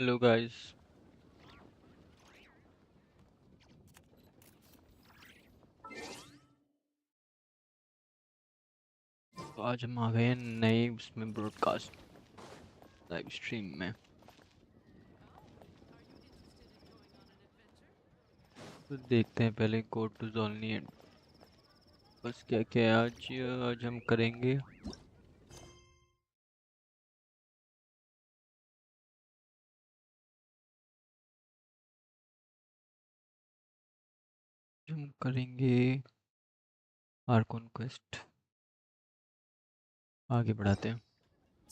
Hello guys, तो आज हम आ गए हैं नए उसमें ब्रॉडकास्ट लाइव स्ट्रीम में। तो देखते हैं पहले गो टू जोनली एंड बस क्या क्या है आज हम करेंगे। हम करेंगे आर कॉन्क्वेस्ट, आगे बढ़ाते हैं।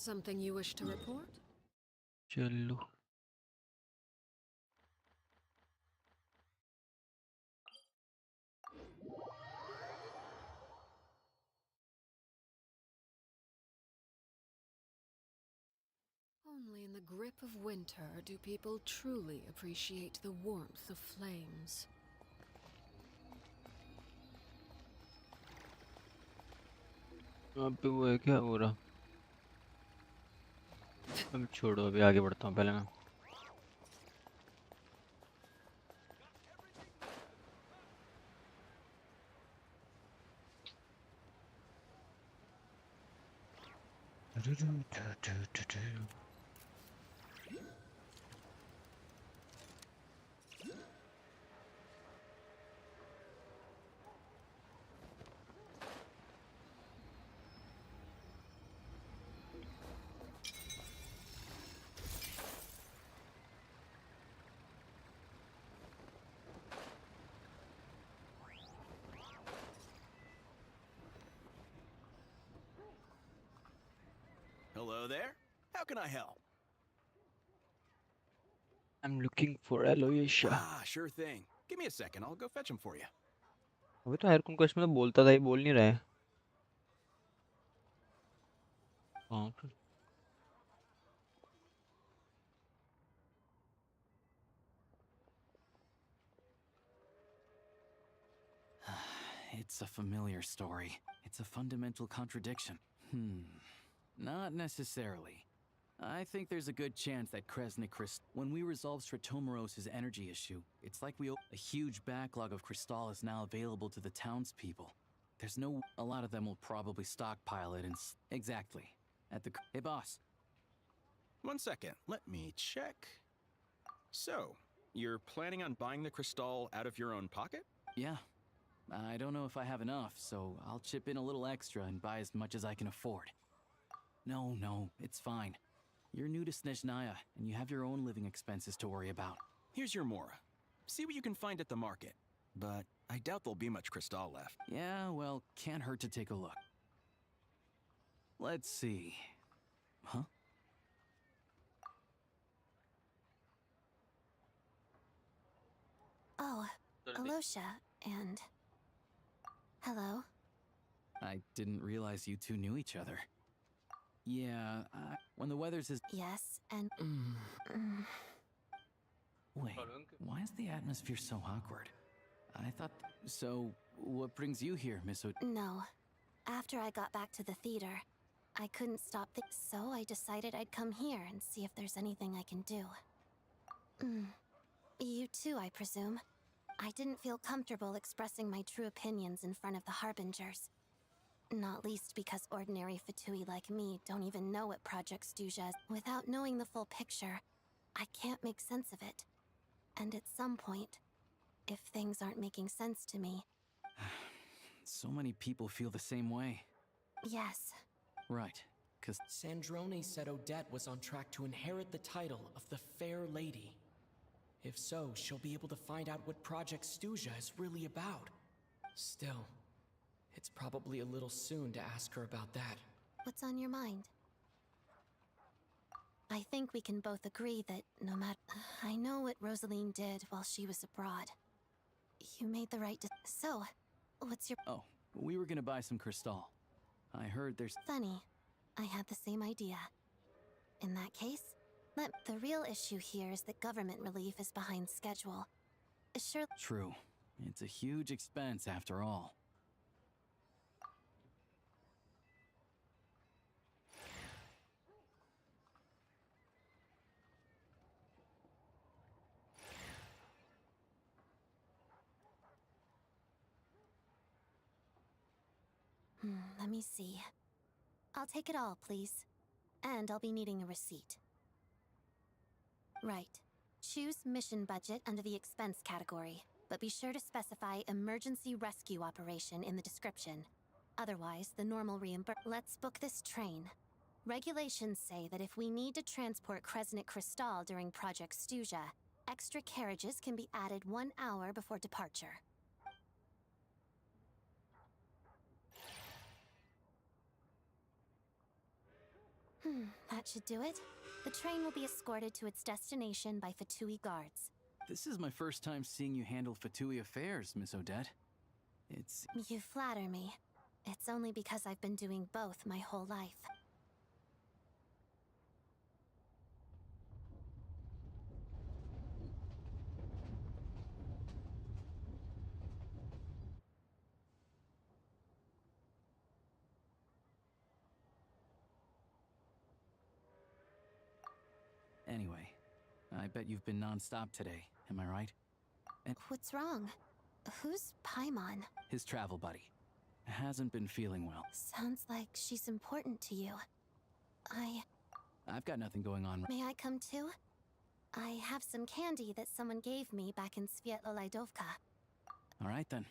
Something you wish to report? चलो Only in the grip of winter do people truly appreciate the warmth of flames. यहाँ पे वो है क्या हो रहा। अब छोड़ो, अभी आगे बढ़ता हूँ पहले मैं। Hello there. How can I help? I am looking for Aloysia. Sure thing. Give me a second. I'll go fetch him for you. अभी तो आर कॉन्क्वेस्ट में तो बोलता था, ये बोल नहीं रहा है। हाँ तो It's a familiar story. It's a fundamental contradiction. Not necessarily. I think there's a good chance that Kresnik when we resolve Stratomoros's energy issue, it's like a huge backlog of crystal is now available to the townspeople. There's no a lot of them will probably stockpile it exactly at the Hey boss. 1 second. Let me check. So, you're planning on buying the crystal out of your own pocket? Yeah. I don't know if I have enough, so I'll chip in a little extra and buy as much as I can afford. No, it's fine. You're new to Sneznaya, and you have your own living expenses to worry about. Here's your Mora. See what you can find at the market. But I doubt there'll be much crystal left. Yeah, well, can't hurt to take a look. Let's see. Huh? Oh, Alosha, and... Hello. I didn't realize you two knew each other. Yeah, when the weather's as... Yes, and... Mm. Wait, why is the atmosphere so awkward? I thought... So, what brings you here, Miss No. After I got back to the theater, I couldn't stop so I decided I'd come here and see if there's anything I can do. You too, I presume. I didn't feel comfortable expressing my true opinions in front of the Harbingers. Not least because ordinary Fatui like me don't even know what Project Stuja is. Without knowing the full picture, I can't make sense of it. And at some point, if things aren't making sense to me... So many people feel the same way. Yes. Right, because... Sandrone said Odette was on track to inherit the title of the Fair Lady. If so, she'll be able to find out what Project Stuja is really about. Still, it's probably a little soon to ask her about that. What's on your mind? I think we can both agree that no matter... I know what Rosaline did while she was abroad. You made the right So, what's your... Oh, we were gonna buy some crystal. I heard there's... Funny. I had the same idea. In that case, the real issue here is that government relief is behind schedule. Sure... True. It's a huge expense after all. Let me see. I'll take it all, please. And I'll be needing a receipt. Right. Choose mission budget under the expense category, but be sure to specify emergency rescue operation in the description. Otherwise, the normal reimbursement. Let's book this train. Regulations say that if we need to transport Kresnik Crystal during Project Stuja, extra carriages can be added 1 hour before departure. That should do it. The train will be escorted to its destination by Fatui guards. This is my first time seeing you handle Fatui affairs, Miss Odette. It's... You flatter me. It's only because I've been doing both my whole life. Anyway, I bet you've been non-stop today, am I right? And What's wrong? Who's Paimon? his travel buddy hasn't been feeling well. Sounds like she's important to you. I've got nothing going on. May I come too? I have some candy that someone gave me back in Svietlolaidovka. All right, then.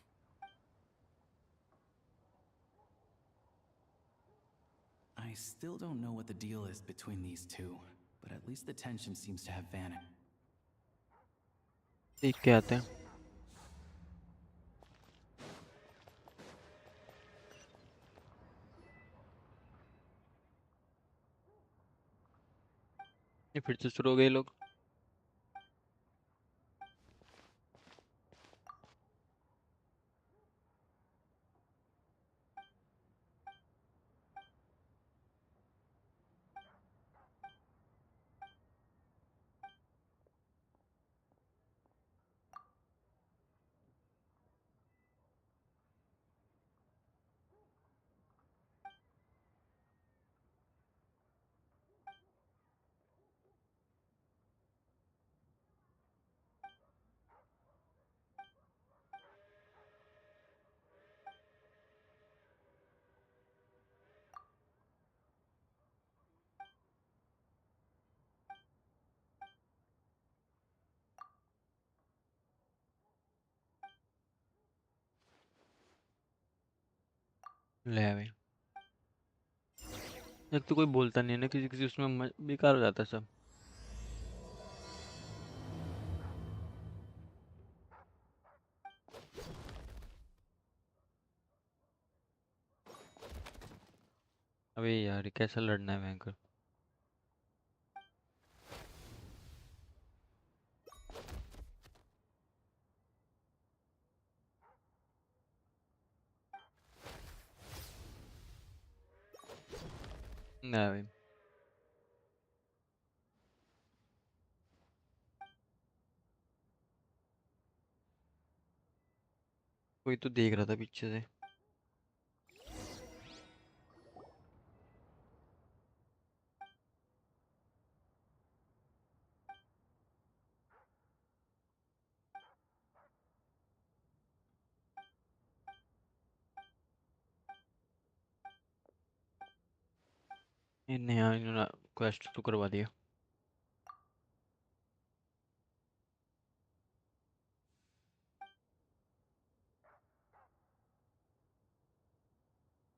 I still don't know what the deal is between these two, but at least the tension seems to have vanished. देख के आते हैं. ये फिर से शुरू हो गए लोग. ले भाई. एक तो कोई बोलता नहीं है ना, किसी किसी उसमें बेकार हो जाता है सब. अबे यार, ये कैसा लड़ना है भयंकर. ना भाई. कोई तो देख रहा था पीछे से. इन्होंने क्वेस्ट तो करवा दिया.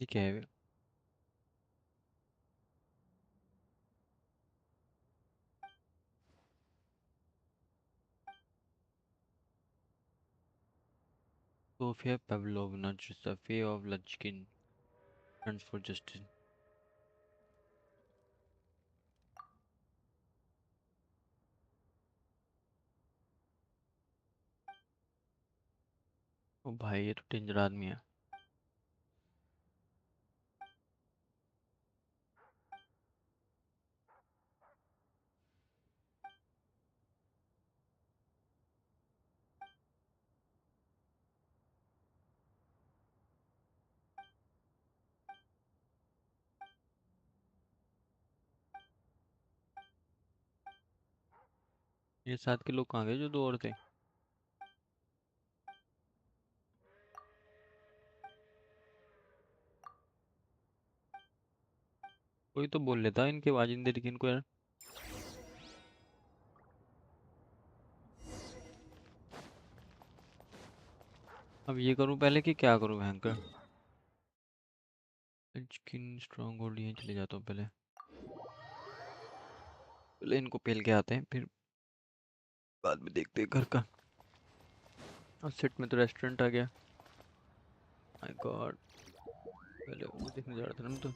ये क्या है? Sofia Pavlovna Giuseppe of Lachkin runs for justice. ओ भाई, ये तो डेंजर आदमी है. ये साथ के लोग कहाँ गए जो दो और थे? कोई तो बोल लेता इनके वाजिंदे, लेकिन इनको यार। अब ये करूं पहले कि क्या करूं भयंकर? स्किन स्ट्रांग होल्ड, यहीं चले जाता हूँ पहले। पहले इनको पेल के आते हैं, फिर बाद में देखते हैं घर का। और सेट में तो रेस्टोरेंट आ गया। माय गॉड, पहले वो देखने जा रहा था ना मैं तो।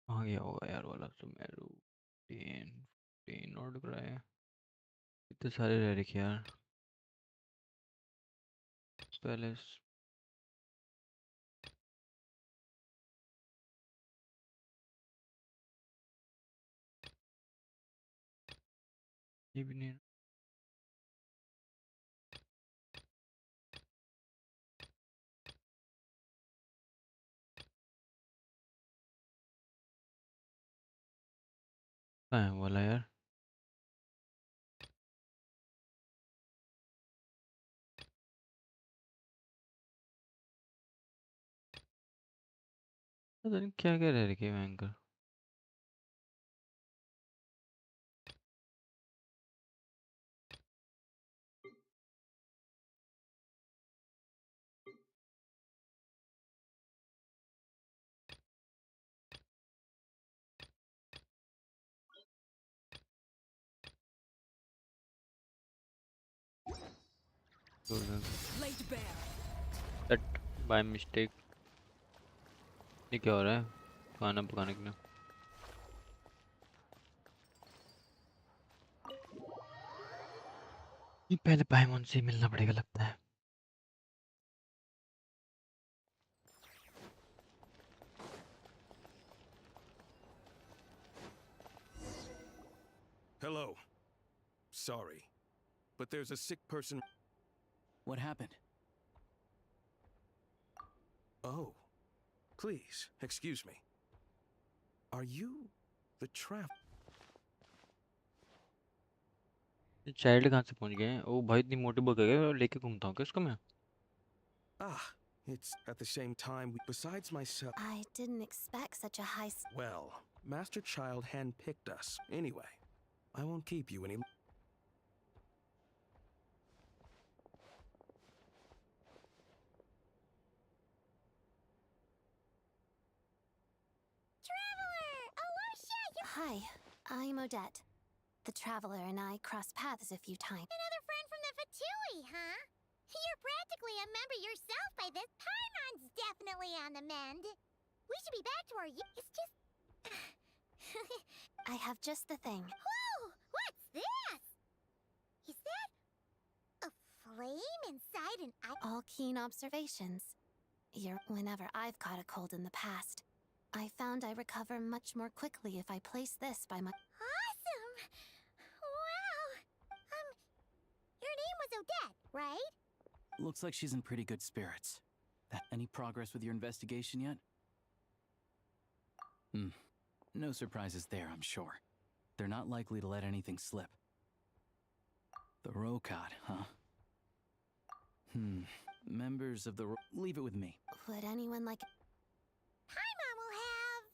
कहाँ गया होगा यार वाला तो मेरू। 10 ऑर्डर कराया। इतने सारे रह रखे यार। पैलेस। ये भी नहीं। कहाँ है वो वाला यार? पता नहीं क्या क्या रह रखे भयंकर। Laid bare. That by mistake. ये क्या हो रहा है? खाना पकाने के लिए। ये पहले पाइमोन से ही मिलना पड़ेगा लगता है। Hello. Sorry, but there's a sick person. What happened? Oh, please, excuse me. Are you the travel? ये चाइल्ड कहाँ से पहुँच गए हैं? ओ भाई, इतनी मोटी बुक है और लेके घूमता हूँ क्या इसको मैं? Ah, it's at the same time. Besides myself. I didn't expect such a high. Well, Master Child handpicked us. Anyway, I won't keep you any. Hi, I'm Odette. The Traveler and I crossed paths a few times. Another friend from the Fatui, huh? You're practically a member yourself by this. Paimon's definitely on the mend. We should be back to our. It's just. I have just the thing. Whoa! What's this? Is that a flame inside an eye? All keen observations. Whenever I've caught a cold in the past, I found I recover much more quickly if I place this by my. Awesome! Wow! Your name was Odette, right? Looks like she's in pretty good spirits. Any progress with your investigation yet? No surprises there, I'm sure. They're not likely to let anything slip. The Rokad, huh? Members of the leave it with me. Would anyone like. Paimon will have.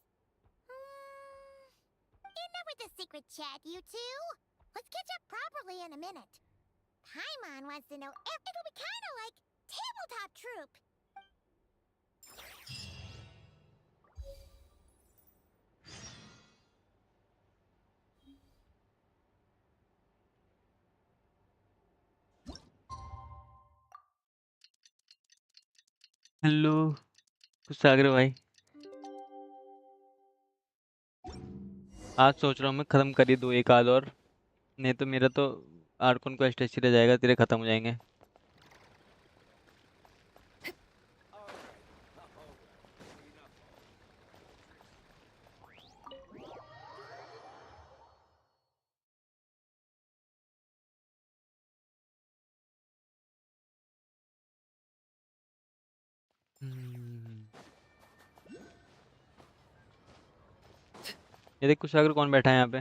Enough with the secret chat, you two. Let's catch up properly in a minute. Paimon wants to know if it'll be kind of like tabletop troop. Hello Sagar भाई। आज सोच रहा हूँ मैं खत्म कर ही दूँ एक आध और, नहीं तो मेरा तो आर्कोन को स्टेज रह जाएगा, तेरे खत्म हो जाएंगे। ये देख कुछ सागर कौन बैठा है यहाँ पे?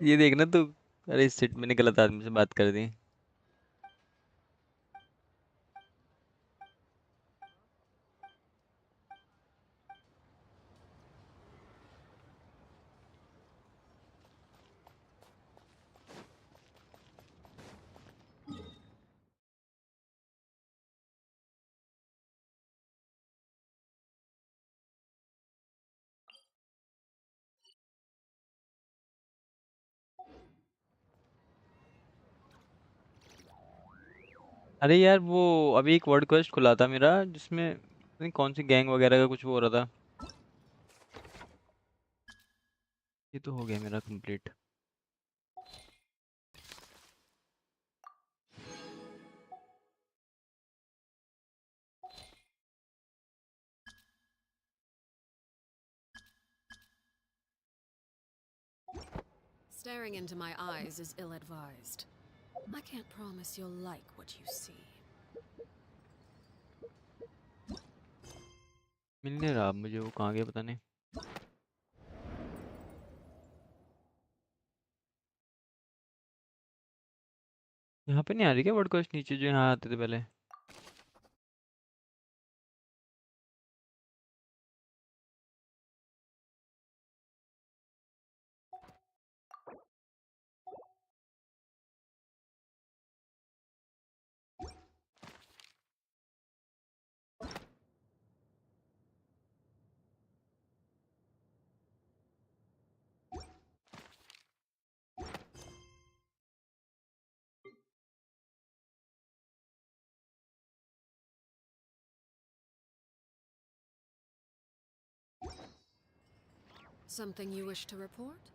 ये देखना तू। अरे इस सिट मैंने गलत आदमी से बात कर दी। अरे यार वो अभी एक वर्ड क्वेस्ट खुला था मेरा जिसमें पता नहीं कौन सी गैंग वगैरह का कुछ वो हो रहा था। ये तो हो गया मेरा complete. Staring into my eyes is ill-advised. I can't promise you'll like what you see. मिल नहीं रहा अब मुझे, वो कहाँ गया पता नहीं। यहाँ पे नहीं आ रही क्या वर्ड क्वेस्ट नीचे जो यहाँ आते थे पहले? Something you wish to report?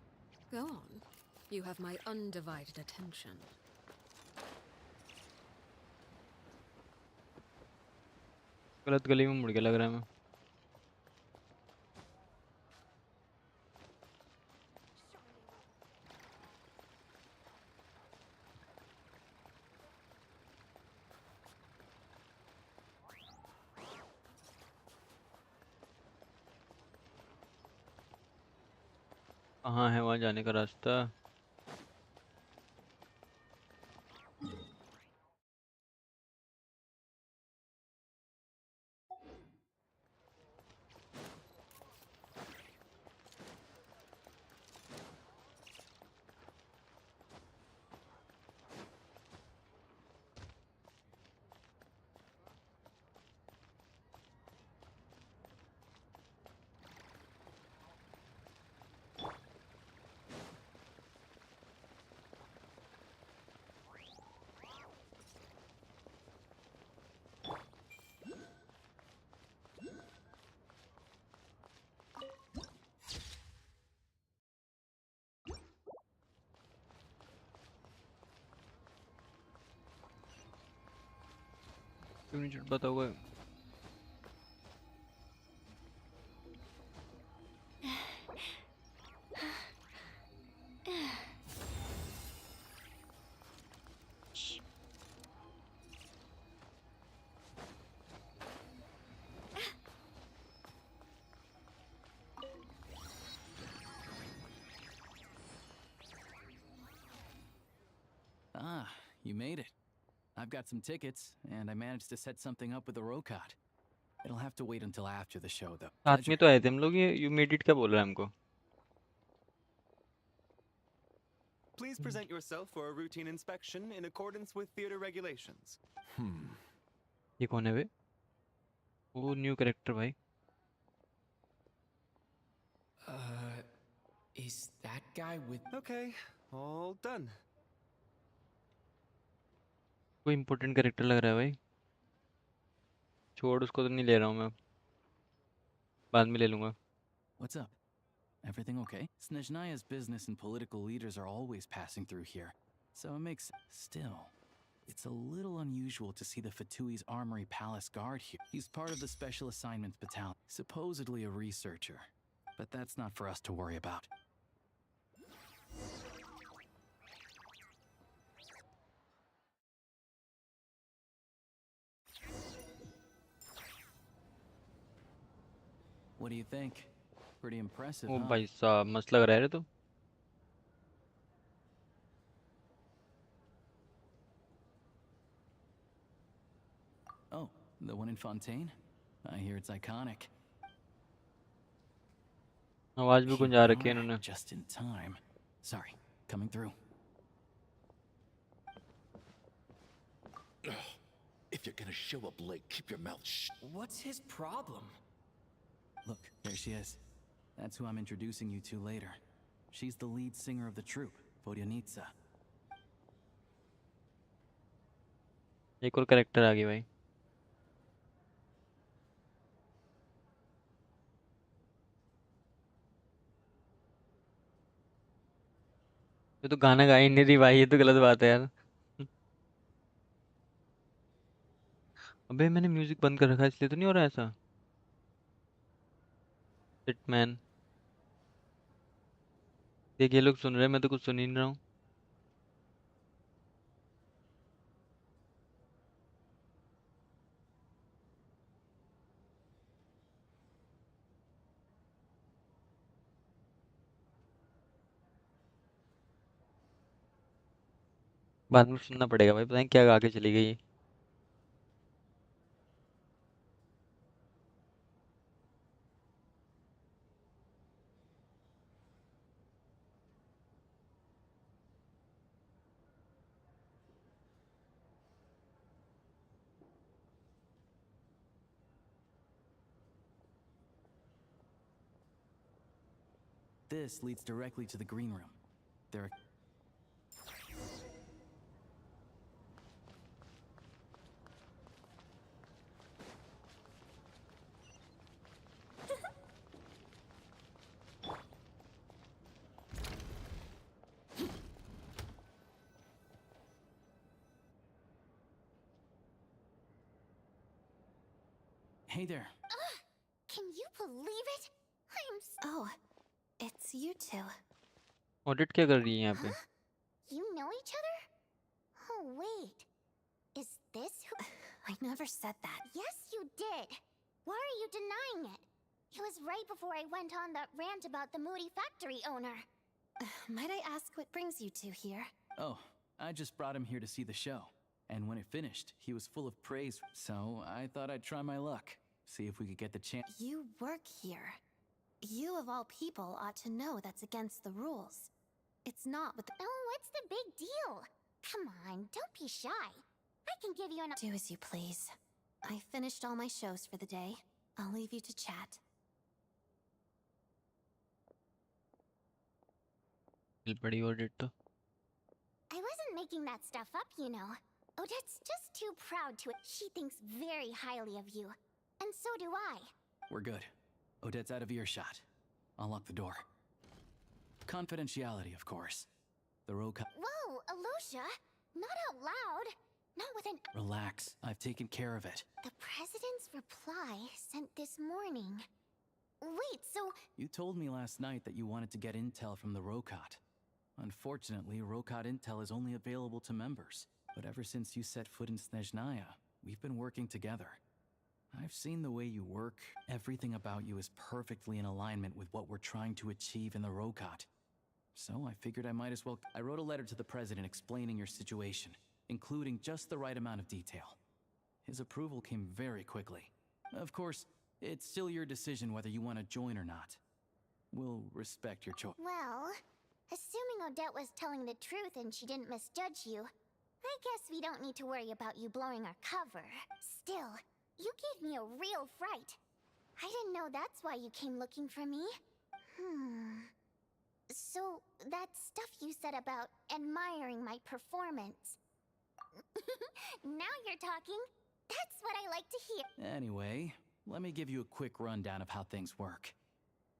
Go on. You have my undivided attention. गलत गली में मुड़ के लग रहा है मैं। कहाँ है वहाँ जाने का रास्ता? क्यों नहीं चढ़ पाता होगा? Ah, you made it. I've got some tickets, and I managed to set something up with the Rokot. It'll have to wait until after the show, though. साथ Pleasure. में तो आए थे हम लोग। ये यू मेड इट क्या बोल रहा है हमको? Please present yourself for a routine inspection in accordance with theater regulations. ये कौन है वे? वो न्यू कैरेक्टर भाई। Is that guy with... Okay, all done. कोई इम्पोर्टेंट कैरेक्टर लग रहा है भाई। छोड़ उसको, तो नहीं ले रहा हूँ मैं, बाद में ले लूँगा। What's up? Everything okay? Sneznaya's business and political leaders are always passing through here, so it makes... Still, it's a little unusual to see the Fatui's Armory Palace Guard here. He's part of the Special Assignments Battalion, supposedly a researcher. But that's not for us to worry about. What do you think? Pretty impressive, O huh? भाई साहब मस्त लग रहा है रे तो. Oh, the one in Fontaine? I hear it's iconic. आवाज भी Here गुंजा we रखी है are, इन्होंने. just in time. Sorry, coming through. If you're gonna show up late, keep your mouth shut. What's his problem? Look, there she is. That's who I'm introducing you to later. She's the lead singer of the troupe, Vodyanitsa. एक और character आ गई भाई. ये तो गाना गा ही नहीं रही भाई, ये तो गलत बात है यार. अबे मैंने म्यूजिक बंद कर रखा है इसलिए तो नहीं हो रहा ऐसा. हिटमैन. देख ये लोग सुन रहे हैं, मैं तो कुछ सुन ही नहीं रहा हूँ. बाद में सुनना पड़ेगा भाई, पता नहीं क्या गा के चली गई. This leads directly to the green room. There are... Hey there. Can you believe it? Oh, it's you two. Audit क्या कर रही है यहाँ पे. You know each other? Oh, wait. Is this who? I never said that. Yes, you did. Why are you denying it? It was right before I went on that rant about the moody factory owner. Might I ask what brings you two here? Oh, I just brought him here to see the show. And when it finished, he was full of praise, so I thought I'd try my luck. See if we could get the chance. You work here. You of all people ought to know that's against the rules. It's not with the... Oh, what's the big deal? Come on, don't be shy. I can give you an... Do as you please. I finished all my shows for the day. I'll leave you to chat. मिल पड़ी audit तो. I wasn't making that stuff up, you know. Odette's just too proud to... She thinks very highly of you. And so do I. We're good. Odette's out of earshot. I'll lock the door. Confidentiality, of course. The Roka... Whoa, Alosia! Not out loud! Not with an... Relax. I've taken care of it. The President's reply sent this morning. Wait, so... You told me last night that you wanted to get intel from the Rokot. Unfortunately, Rokot intel is only available to members. But ever since you set foot in Sneznaya, we've been working together. I've seen the way you work. Everything about you is perfectly in alignment with what we're trying to achieve in the Rokot. So I figured I might as well... I wrote a letter to the President explaining your situation, including just the right amount of detail. His approval came very quickly. Of course, it's still your decision whether you want to join or not. We'll respect your choice. Well, assuming Odette was telling the truth and she didn't misjudge you, I guess we don't need to worry about you blowing our cover. Still, you gave me a real fright. I didn't know that's why you came looking for me. So, that stuff you said about admiring my performance. Now you're talking. That's what I like to hear. Anyway, let me give you a quick rundown of how things work.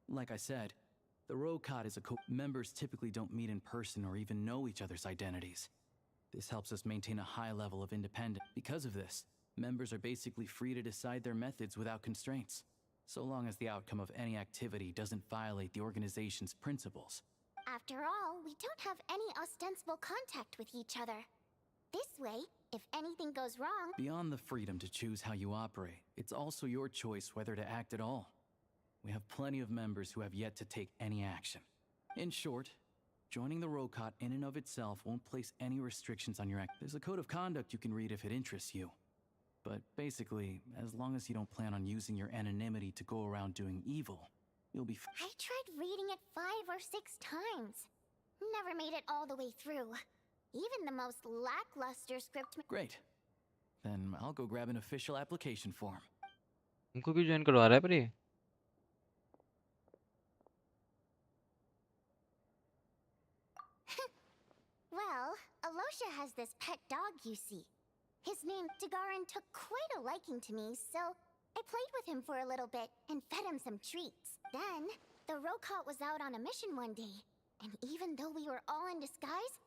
Like I said, the Rokot is a members typically don't meet in person or even know each other's identities. This helps us maintain a high level of independence. Because of this, members are basically free to decide their methods without constraints, so long as the outcome of any activity doesn't violate the organization's principles. After all, we don't have any ostensible contact with each other. This way, if anything goes wrong... Beyond the freedom to choose how you operate, it's also your choice whether to act at all. We have plenty of members who have yet to take any action. In short, joining the Rokot in and of itself won't place any restrictions on your act. There's a code of conduct you can read if it interests you. But basically, as long as you don't plan on using your anonymity to go around doing evil, you'll be I tried reading it 5 or 6 times. Never made it all the way through. Even the most lackluster script. Great. Then I'll go grab an official application form. उनको क्यों join करवा रहा है पर ये? Well, Alosha has this pet dog, you see. His name, Dagaran, took quite a liking to me, so I played with him for a little bit and fed him some treats. Then, the Rokot was out on a mission one day, and even though we were all in disguise,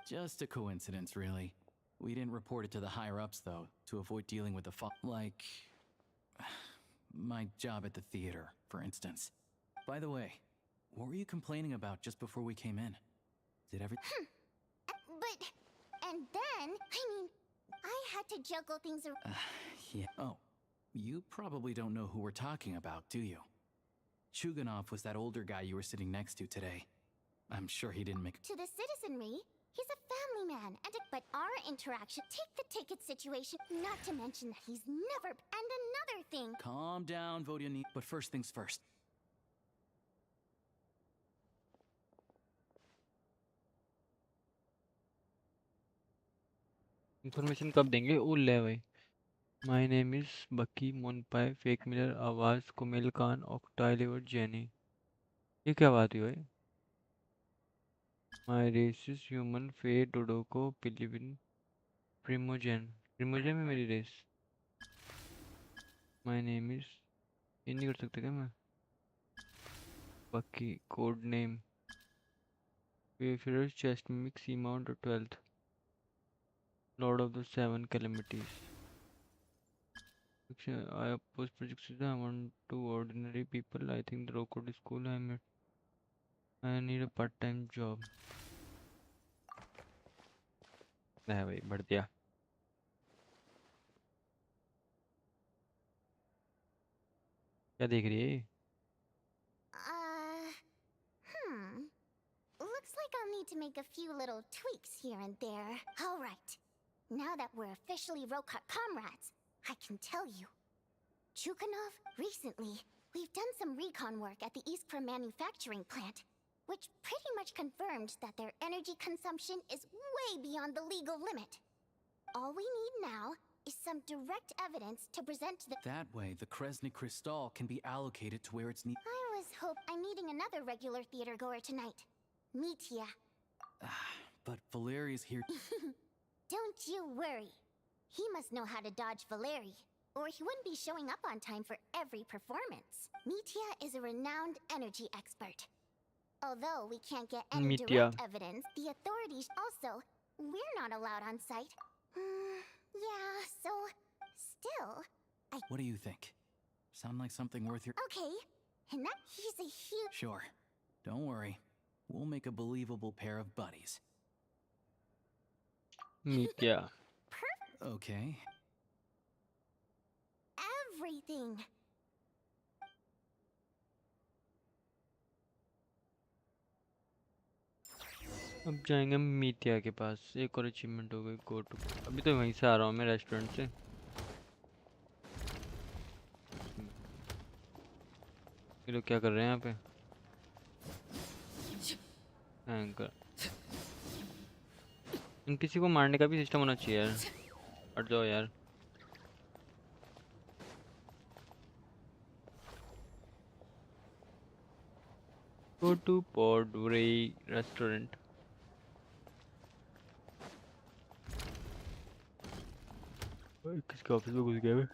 Just a coincidence, really. We didn't report it to the higher-ups, though, to avoid dealing with the like... my job at the theater, for instance. By the way, what were you complaining about just before we came in? Did every... But... and then, I had to juggle things around. Yeah. Oh, you probably don't know who we're talking about, do you? Chuganov was that older guy you were sitting next to today. I'm sure he didn't make... To the citizenry, he's a family man, but our interaction... Take the ticket situation, not to mention that he's never... And another thing... Calm down, Vodyani. But first things first. Information कब देंगे? ओ ले भाई. My name is Bucky Monpai, Fake Miller, आवाज Kumail Khan, Octaliver Jenny. ये क्या बात हुई भाई? My race is human, Faye, Dodoko, Pilivin, Primogen. Primogen में मेरी race. My name is... ये नहीं कर सकते क्या मैं? Bucky, code name. Wayfarer's chest mimic Seamount the 12th. Lord of the 7 calamities. I oppose projects. I want to ordinary people. I think the Rokot is cool. I need a part-time job. नहीं भाई बढ़ दिया. क्या देख रही है? Looks like I'll need to make a few little tweaks here and there. All right. Now that we're officially Rokot comrades, I can tell you. Chukanov, recently, we've done some recon work at the Iskra manufacturing plant, which pretty much confirmed that their energy consumption is way beyond the legal limit. All we need now is some direct evidence to present to the... That way, the Kresny Crystal can be allocated to where it's needed. I was hope I'm meeting another regular theater goer tonight. Mitya. But Valeri's here. Don't you worry. He must know how to dodge Valeri, or he wouldn't be showing up on time for every performance. Mitya is a renowned energy expert. Although we can't get any Mitya. direct evidence, the authorities also... We're not allowed on site. Yeah, so... Still... What do you think? Sound like something worth your... Okay, and that he's a huge... Sure. Don't worry. We'll make a believable pair of buddies. Mitya. Okay. Everything. अब जाएंगे मित्या के पास. एक और achievement हो गई. Go to. अभी तो वहीं से आ रहा हूँ मैं रेस्टोरेंट से. ये लोग क्या कर रहे हैं यहाँ पे? एंकर. इन किसी को मारने का भी सिस्टम होना चाहिए यार. हट जाओ यार. Go to Podway restaurant. किसके ऑफिस में घुस गया मैं?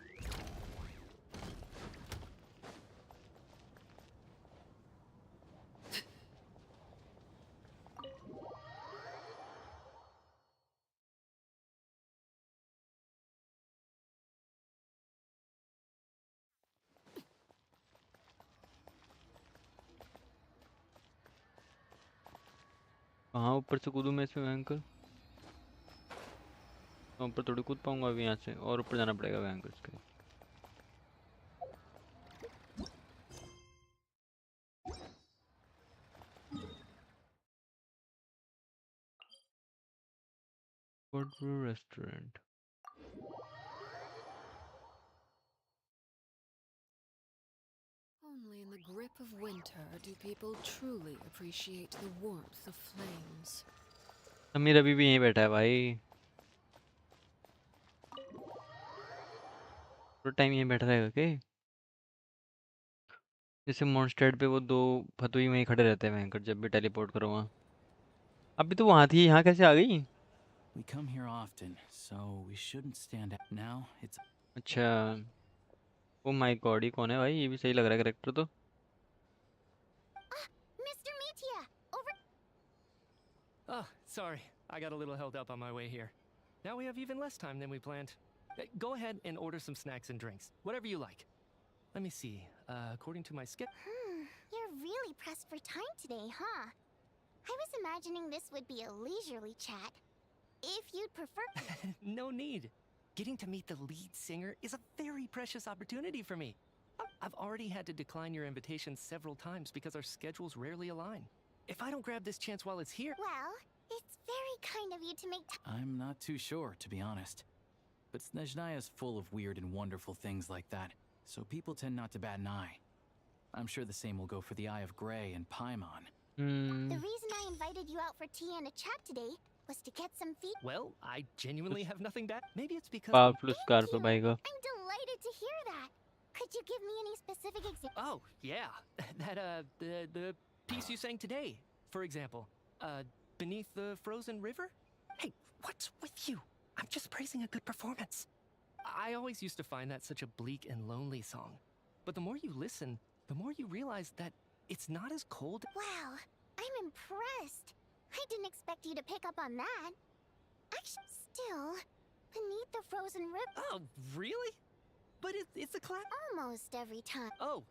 कहाँ ऊपर से कूदूँ मैं इसमें भयंकर? मैं ऊपर थोड़ी कूद पाऊंगा अभी यहाँ से, और ऊपर जाना पड़ेगा भयंकर इसके. Cold brew restaurant. Only in the grip of winter do people truly appreciate the warmth of flames. Sameer अभी भी यहीं बैठा है भाई, पूरा टाइम यहीं बैठा रहेगा क्या? जैसे मॉन्स्टेड पे वो दो फतुई वहीं खड़े रहते हैं भयंकर, जब भी टेलीपोर्ट करो वहाँ। अभी तो वहाँ थी, यहाँ कैसे आ गई? We come here often, so we shouldn't stand out. Now it's अच्छा, ओ माय गॉड, ये कौन है भाई? ये भी सही लग रहा है कैरेक्टर तो। Mr. Metia, over. Oh, sorry. I got a little held up on my way here. Now we have even less time than we planned. Go ahead and order some snacks and drinks. Whatever you like. Let me see. According to my schedule. You're really pressed for time today, huh? I was imagining this would be a leisurely chat. If you'd prefer. No need. Getting to meet the lead singer is a very precious opportunity for me. I've already had to decline your invitation several times because our schedules rarely align. If I don't grab this chance while it's here. Well, it's very kind of you to make time. I'm not too sure, to be honest. But Sneznaya is full of weird and wonderful things like that, so people tend not to bat an eye. I'm sure the same will go for the Eye of Grey and Paimon. The reason I invited you out for tea and a chat today was to get some feedback. Well, I genuinely have nothing bad. Maybe it's because. Powerful scar पे भाई का। I'm delighted to hear that. Could you give me any specific examples? Oh, yeah. That, the piece you sang today, for example. Beneath the Frozen River? Hey, what's with you? I'm just praising a good performance. I always used to find that such a bleak and lonely song. But the more you listen, the more you realize that it's not as cold. Wow, I'm impressed. I didn't expect you to pick up on that. Actually, still, Beneath the Frozen River. Oh, really? But it's a clap. Almost every time. Oh.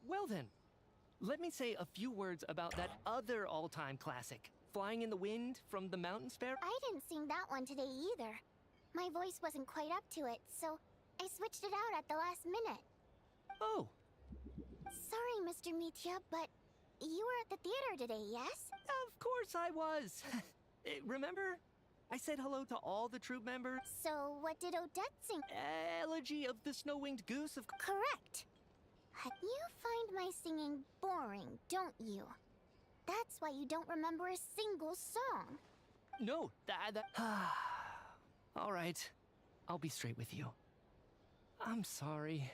Well then. Let me say a few words about that other all-time classic, Flying in the Wind from the Mountain Sparrow. I didn't sing that one today either. My voice wasn't quite up to it, so I switched it out at the last minute. Oh. Sorry, Mr. Mitya, but you were at the theater today, yes? Of course I was. Remember? I said hello to all the troop members. So, what did Odette sing? Elegy of the Snow-Winged Goose of... Correct. You find my singing boring, don't you? That's why you don't remember a single song. No, that... All right. I'll be straight with you. I'm sorry.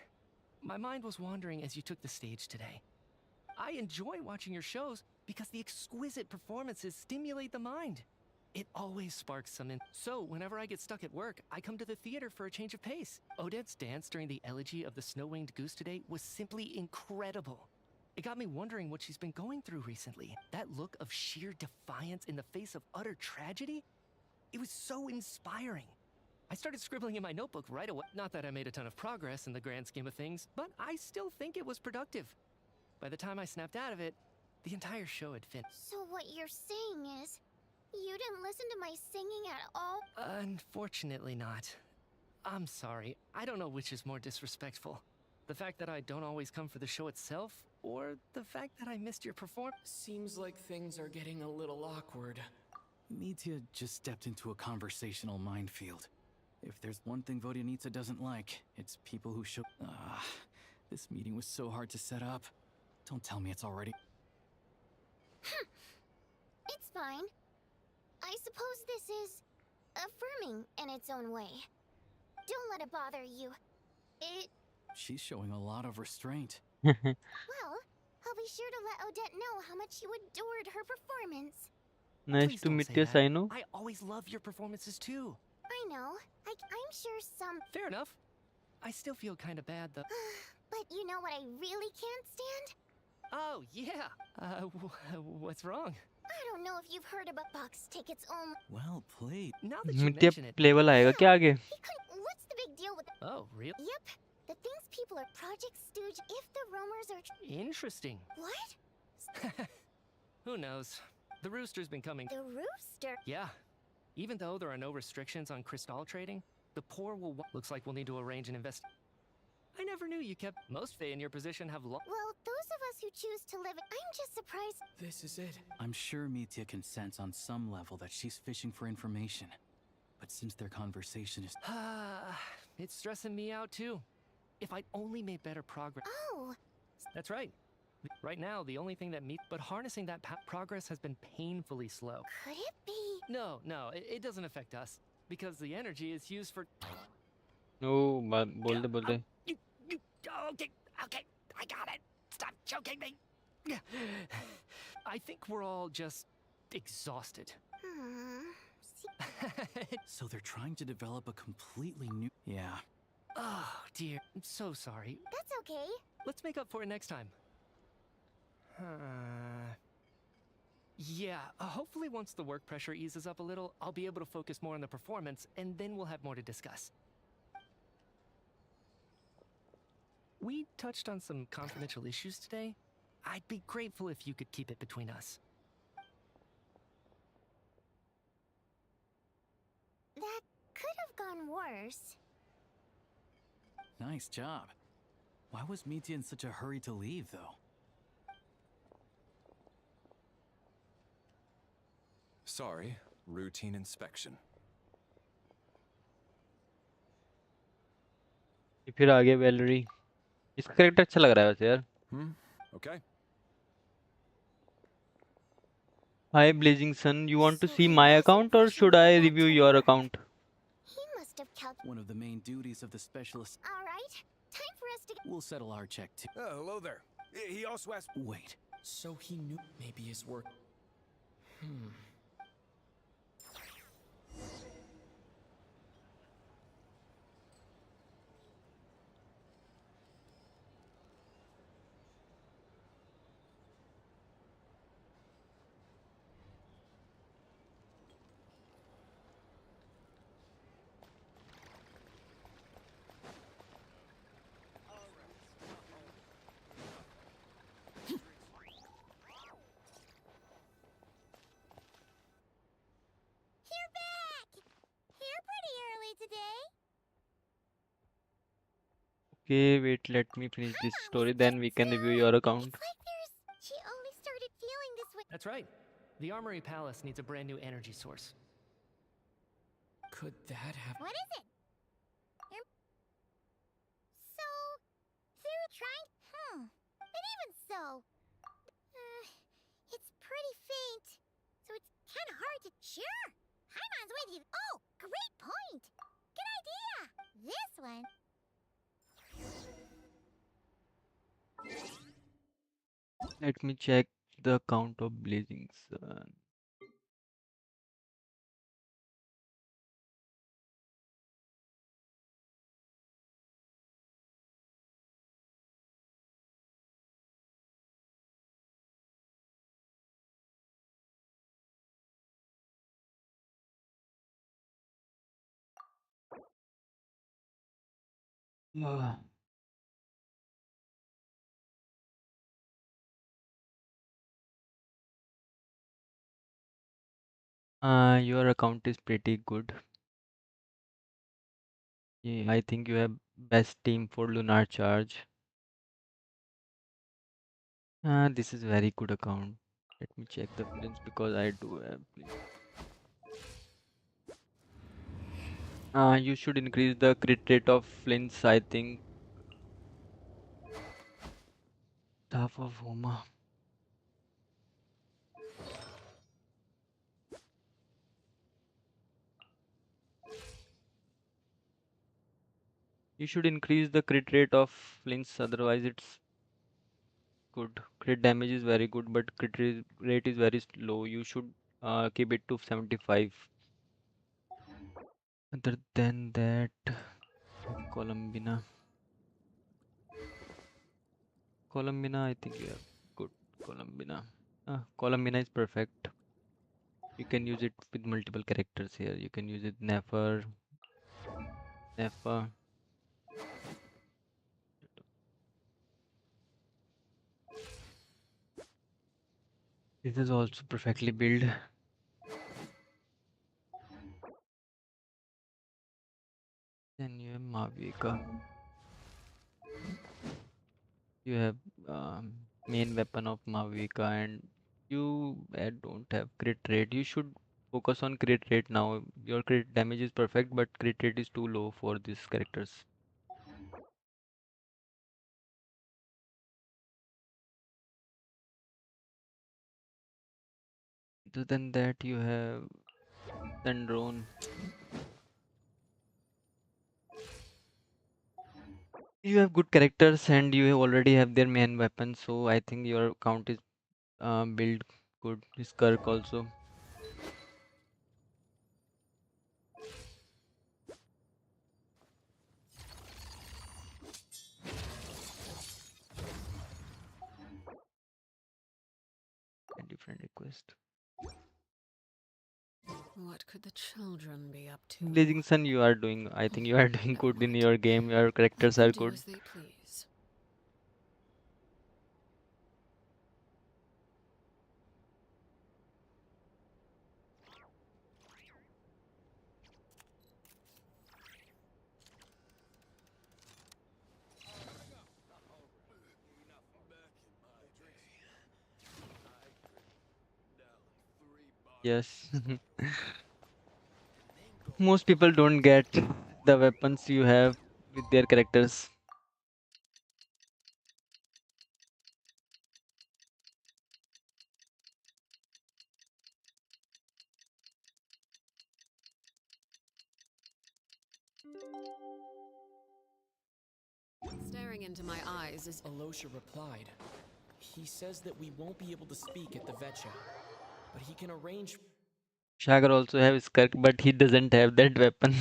My mind was wandering as you took the stage today. I enjoy watching your shows because the exquisite performances stimulate the mind. It always sparks some So, whenever I get stuck at work, I come to the theater for a change of pace. Odette's dance during the elegy of the Snow-Winged Goose today was simply incredible. It got me wondering what she's been going through recently. That look of sheer defiance in the face of utter tragedy? It was so inspiring. I started scribbling in my notebook right away. Not that I made a ton of progress in the grand scheme of things, but I still think it was productive. By the time I snapped out of it, the entire show had finished. So what you're saying is, you didn't listen to my singing at all? Unfortunately not. I'm sorry. I don't know which is more disrespectful. The fact that I don't always come for the show itself, or the fact that I missed your performance. Seems like things are getting a little awkward. Mitya just stepped into a conversational minefield. If there's one thing Vodyanitsa doesn't like, it's people who show... this meeting was so hard to set up. Don't tell me it's already... It's fine. I suppose this is affirming in its own way. Don't let it bother you. She's showing a lot of restraint. Well, I'll be sure to let Odette know how much you adored her performance. Nice Please to don't meet say you, that. Saino. I always love your performances too. I know. I'm sure some... Fair enough. I still feel kind of bad though. But you know what I really can't stand? Oh, yeah. What's wrong? I don't know if you've heard about box tickets only. Well played. Now that you मिट्टी mention it. Level आएगा क्या आगे? What's the big deal with... Oh, really? Yep. The things people are Project Stooge if the rumors are... Interesting. What? Who knows? The rooster's been coming. The rooster? Yeah. Even though there are no restrictions on crystal trading, the poor will... Looks like we'll need to arrange an I never knew you kept most Fae in your position have Well, those of us who choose to live, I'm just surprised. This is it. I'm sure Mitya can sense on some level that she's fishing for information. But since their conversation is... It's stressing me out too. If I'd only made better progress. Oh, That's right. Right now, the only thing that but harnessing that progress has been painfully slow. could it be? No, it doesn't affect us because the energy is used for. Oh, बोल दे बोल दे. You, okay, I got it. Stop choking me. I think we're all just exhausted. So they're trying to develop a completely new... Yeah. Oh, dear. I'm so sorry. That's okay. Let's make up for it next time. Yeah, hopefully once the work pressure eases up a little, I'll be able to focus more on the performance, and then we'll have more to discuss. We touched on some confidential issues today. I'd be grateful if you could keep it between us. That could have gone worse. Nice job. Why was Mitya in such a hurry to leave, though? Sorry, routine inspection. फिर आगे Valerie. इसका character अच्छा लग रहा है वैसे यार. Okay. Hi Blazing Sun, you want to So see he my wasn't account or rushing should to I get back review to your work. account? He must have calculated. One of the main duties of the specialist... All right, time for us to. We'll settle our check, too. Oh, hello there. He also asked. Wait. So he knew maybe his work. You're back. Here pretty early today. Okay, wait, let me finish this story, then we can review your account. It's like she only started feeling this way. That's right. The Armory Palace needs a brand new energy source. Could that have... What is it? So, they're trying. And even so, it's pretty faint. So it's kind of hard to. Sure. Haimon's with you. Oh, great point. Good idea. This one. Let me check the account of Blazing Sun. Your account is pretty good. Yeah, I think you have best team for Lunar Charge. This is very good account. Let me check the villains because I do have. You should increase the crit rate of Flints, I think. Staff of Homa. You should increase the crit rate of Flints, otherwise it's good. Crit damage is very good, but rate is very low. You should keep it to 75. Other than that, Columbina. Columbina, I think you have good Columbina. Columbina is perfect. You can use it with multiple characters here. You can use it Nefer, Nefa. This is also perfectly built. Then you have Mavika. You have main weapon of Mahavika, and you don't have crit rate. You should focus on crit rate now. Your crit damage is perfect, but crit rate is too low for these characters. Other than that, you have Sandrone. You have good characters, and you already have their main weapon, so I think your count is build good. This Kirk also. A different request. What could the children be up to? Blazing Sun, you are doing. I think you are doing Never good in mind. your game. Your Let characters them are do good. as they please. Yes. Most people don't get the weapons you have with their characters. Staring into my eyes is Alosha replied. He says that we won't be able to speak at the Vetcha, but he can arrange. Shagar also have Skirk, but he doesn't have that weapon.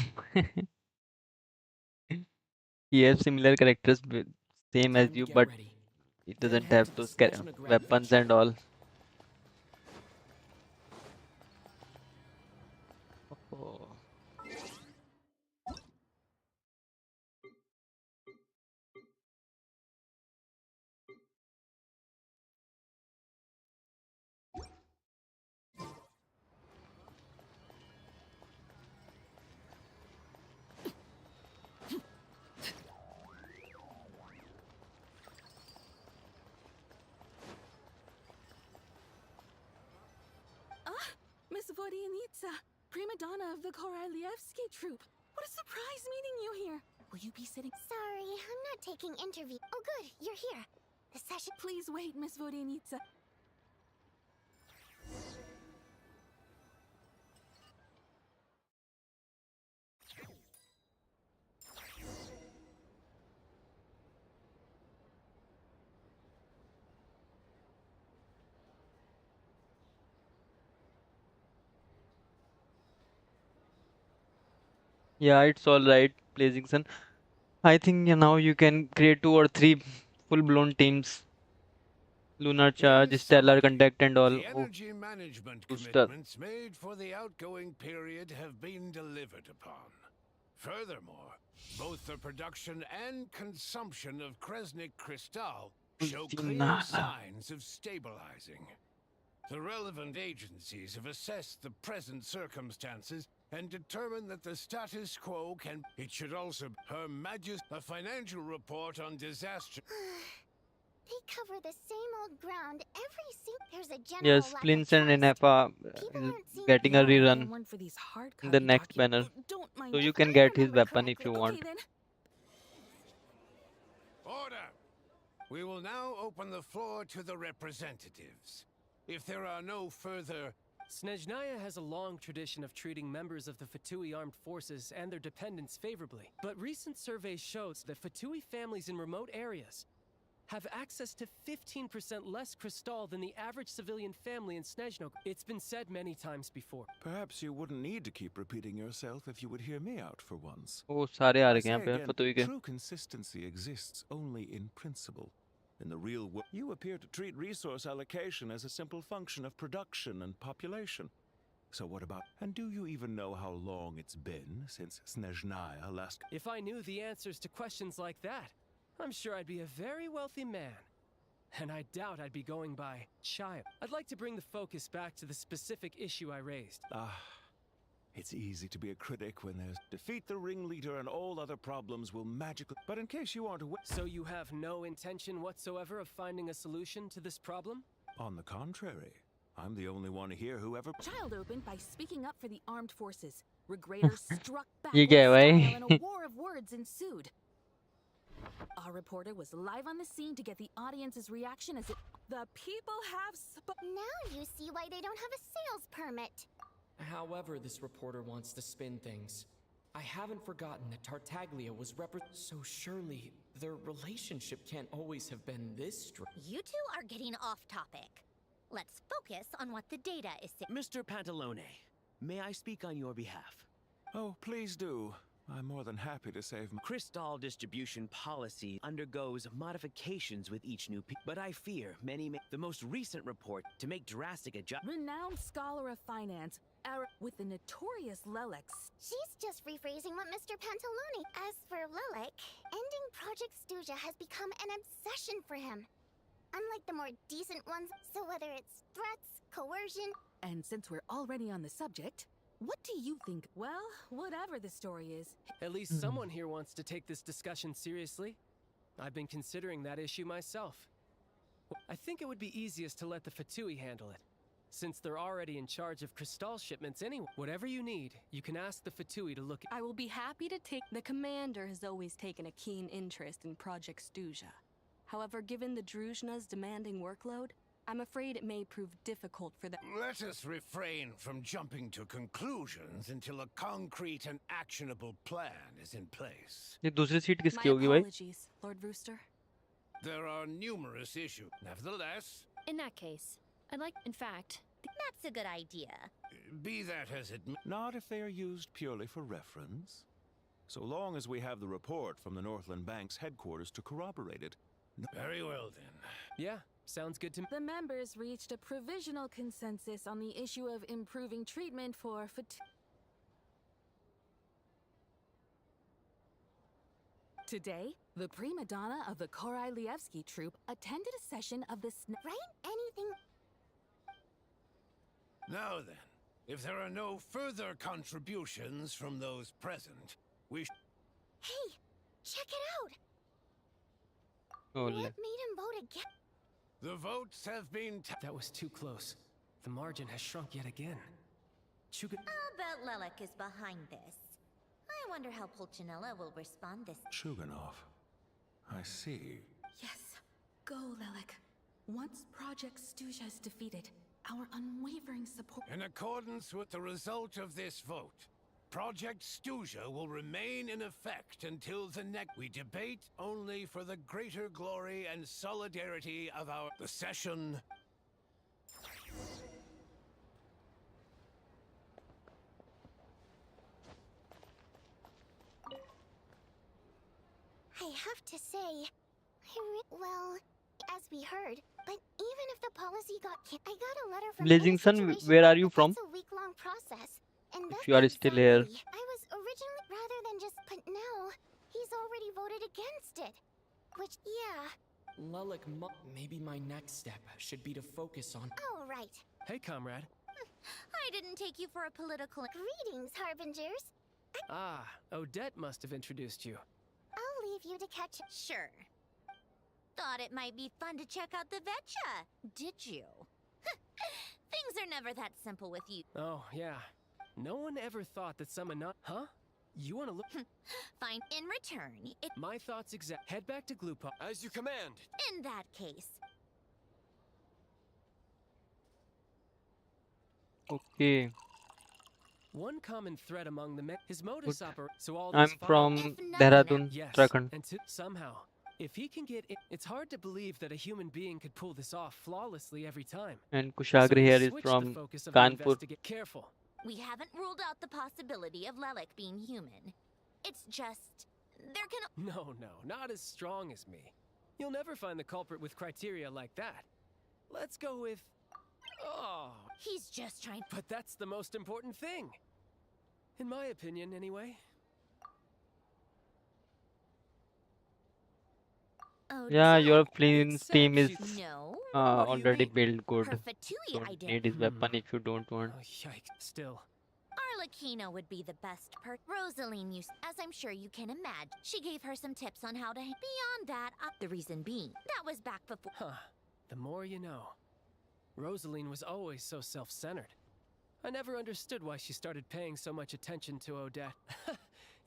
He has similar characters, same as Time to you, get but ready. he Then doesn't head have to the those Snezhnograd weapons Vetcha. and all. Oh. Miss Vodianitsa, prima donna of the Korolievsky troupe. What a surprise meeting you here. Will you be sitting? Sorry, I'm not taking interview. Oh, good, you're here. The session. Please wait, Miss Vodianitsa. Yeah, it's all right, Blazing Sun. I think now you can create 2 or 3 full-blown teams. Lunar In Charge, Stellar summary, Contact, and all. the Oh, energy management booster. commitments made for the outgoing period have been delivered upon. Furthermore, both the production and consumption of Kresnik Crystal show clear Ultimata. signs of stabilizing. The relevant agencies have assessed the present circumstances and determined that the status quo can... It should also... Her Majesty... A financial report on disaster... They cover the same old ground There's a general Yes, lack of Plinson and trust. Nappa People is aren't seeing getting a Yeah, I rerun found one for these hard in the copy next documents. banner. Don't mind So me. you If can I get his remember weapon if correctly. you Okay want. then. Order! We will now open the floor to the representatives. If there are no further... Sneznaya has a long tradition of treating members of the Fatui armed forces and their dependents favorably. But recent surveys shows that Fatui families in remote areas have access to 15% less crystal than the average civilian family in Snezhnograd. It's been said many times before. Perhaps you wouldn't need to keep repeating yourself if you would hear me out for once. Oh, सारे आ I रहे हैं say यहाँ पे again, फतुई के. true consistency exists only in principle. In the real world, you appear to treat resource allocation as a simple function of production and population. So what about... And do you even know how long it's been since Sneznaya last... If I knew the answers to questions like that, I'm sure I'd be a very wealthy man. And I doubt I'd be going by child. I'd like to bring the focus back to the specific issue I raised. Ah, It's easy to be a critic when there's defeat the ringleader and all other problems will magically. But in case you aren't aware. So you have no intention whatsoever of finding a solution to this problem? On the contrary, I'm the only one here who ever. Child opened by speaking up for the armed forces. Regrator struck back ये with क्या है style भाई? and a war of words ensued. Our reporter was live on the scene to get the audience's reaction as it... The people have Now you see why they don't have a sales permit. However, this reporter wants to spin things. I haven't forgotten that Tartaglia was so surely their relationship can't always have been this You two are getting off topic. Let's focus on what the data is saying. Mr. Pantalone, may I speak on your behalf? Oh, please do. I'm more than happy to save my. Crystal distribution policy undergoes modifications with each new but I fear many the most recent report to make drastic adjustments. Renowned scholar of finance, with the notorious Lelex. She's just rephrasing what Mr. Pantalone. As for Lilac, ending Project Stuja has become an obsession for him. Unlike the more decent ones, so whether it's threats, coercion... And since we're already on the subject, what do you think? Well, whatever the story is. At least someone here wants to take this discussion seriously. I've been considering that issue myself. I think it would be easiest to let the Fatui handle it, since they're already in charge of Crystal shipments anyway. Whatever you need, you can ask the Fatui to look at. I will be happy to take... The commander has always taken a keen interest in Project Stuja. However, given the Druzhna's demanding workload, I'm afraid it may prove difficult for them. Let us refrain from jumping to conclusions until a concrete and actionable plan is in place. ये दूसरी seat किसकी My होगी भाई? apologies, Lord Rooster. There are numerous issues. Nevertheless, In that case, I'd like... In fact, that's a good idea. Be that as it may. Not if they are used purely for reference. So long as we have the report from the Northland Bank's headquarters to corroborate it. Very well then. Yeah, sounds good to me. The members reached a provisional consensus on the issue of improving treatment for Today, the prima donna of the Korolievsky troupe attended a session of the Right? Anything... Now then, if there are no further contributions from those present, we Hey, check it out! Oh, What made him vote again? The votes have been That was too close. The margin has shrunk yet again. Chuga... I'll bet Lelek is behind this. I wonder how Pulcinella will respond this... Shuganov. I see. Yes, go, Lelek. Once Project Stuja is defeated, our unwavering support... In accordance with the result of this vote, Project Stuja will remain in effect until the next... We debate only for the greater glory and solidarity of our... The session... I have to say, well, as we heard, but even if the policy got I got a letter from Blazing Sun, where are you from? It's a week-long process, and If you are still here. I was originally rather than just, but now he's already voted against it. Which, yeah. Lelek, maybe my next step should be to focus on... Oh, right. Hey, comrade. I didn't take you for a political... Greetings, Harbingers. Ah, Odette must have introduced you. I'll leave you to catch... Sure. Thought it might be fun to check out the Vetcha, did you? Things are never that simple with you. Oh, yeah. No one ever thought that someone not... Huh? You want to look... Fine. In return, My thoughts exact... Head back to Glupa. As you command. In that case... Okay. One common thread among the his modus operandi. So all I'm this from If Dehradun, Yes, Uttarakhand. and somehow, if he can get it, it's hard to believe that a human being could pull this off flawlessly every time. And So Kushagra he here is switched the from focus of the Kanpur. We Careful. haven't ruled out the possibility of Lelek being human. It's just... There can... No, not as strong as me. You'll never find the culprit with criteria like that. Let's go with... Oh, He's just trying... but that's the most important thing. In my opinion, anyway. Oh, Yeah, your Jack, flint's team is No. already built good. Her Fatui Don't identity. need his weapon if you don't want. Oh, yikes. Still. Our Akino would be the best Rosaline used, as I'm sure you can imagine. She gave her some tips on how to. Beyond that, the reason being, that was back before. Huh. The more you know. Rosaline was always so self-centered. I never understood why she started paying so much attention to Odette.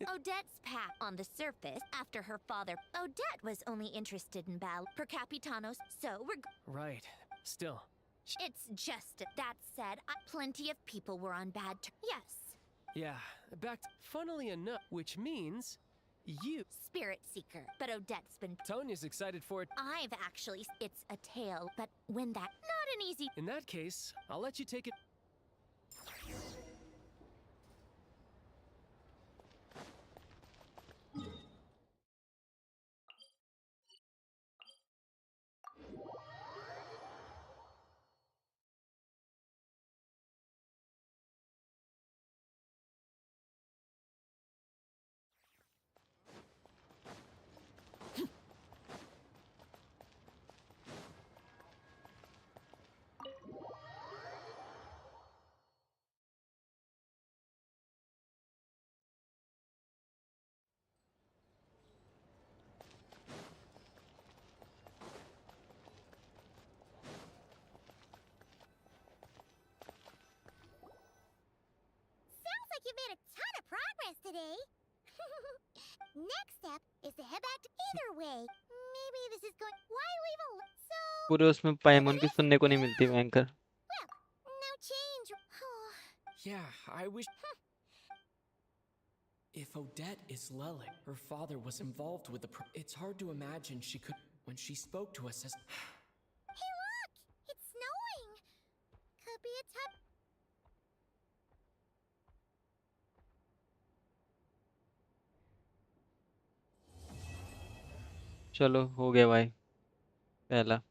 Odette's path on the surface after her father. Odette was only interested in battle per Capitanos, so we're. Right. Still. It's just that said, plenty of people were on bad terms. Yes. Yeah, funnily enough, which means you. Spirit Seeker, but Odette's been. Tonya's excited for it. I've actually. It's a tale, but when that. Not an easy. In that case, I'll let you take it. Sounds like you made a ton of progress today. Next step is to head back to either way. Maybe this is going. Why leave a so? पूरे उसमें पाइमन की सुनने को नहीं मिलती भयंकर. Well, no change. Yeah, I wish. If Odette is Lelik, her father was involved with the. It's hard to imagine she could. When she spoke to us as. Hey, look! It's snowing. Could be a tough. चलो हो गया भाई पहला.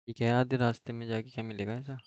ठीक है आधे रास्ते में जाके क्या मिलेगा ऐसा.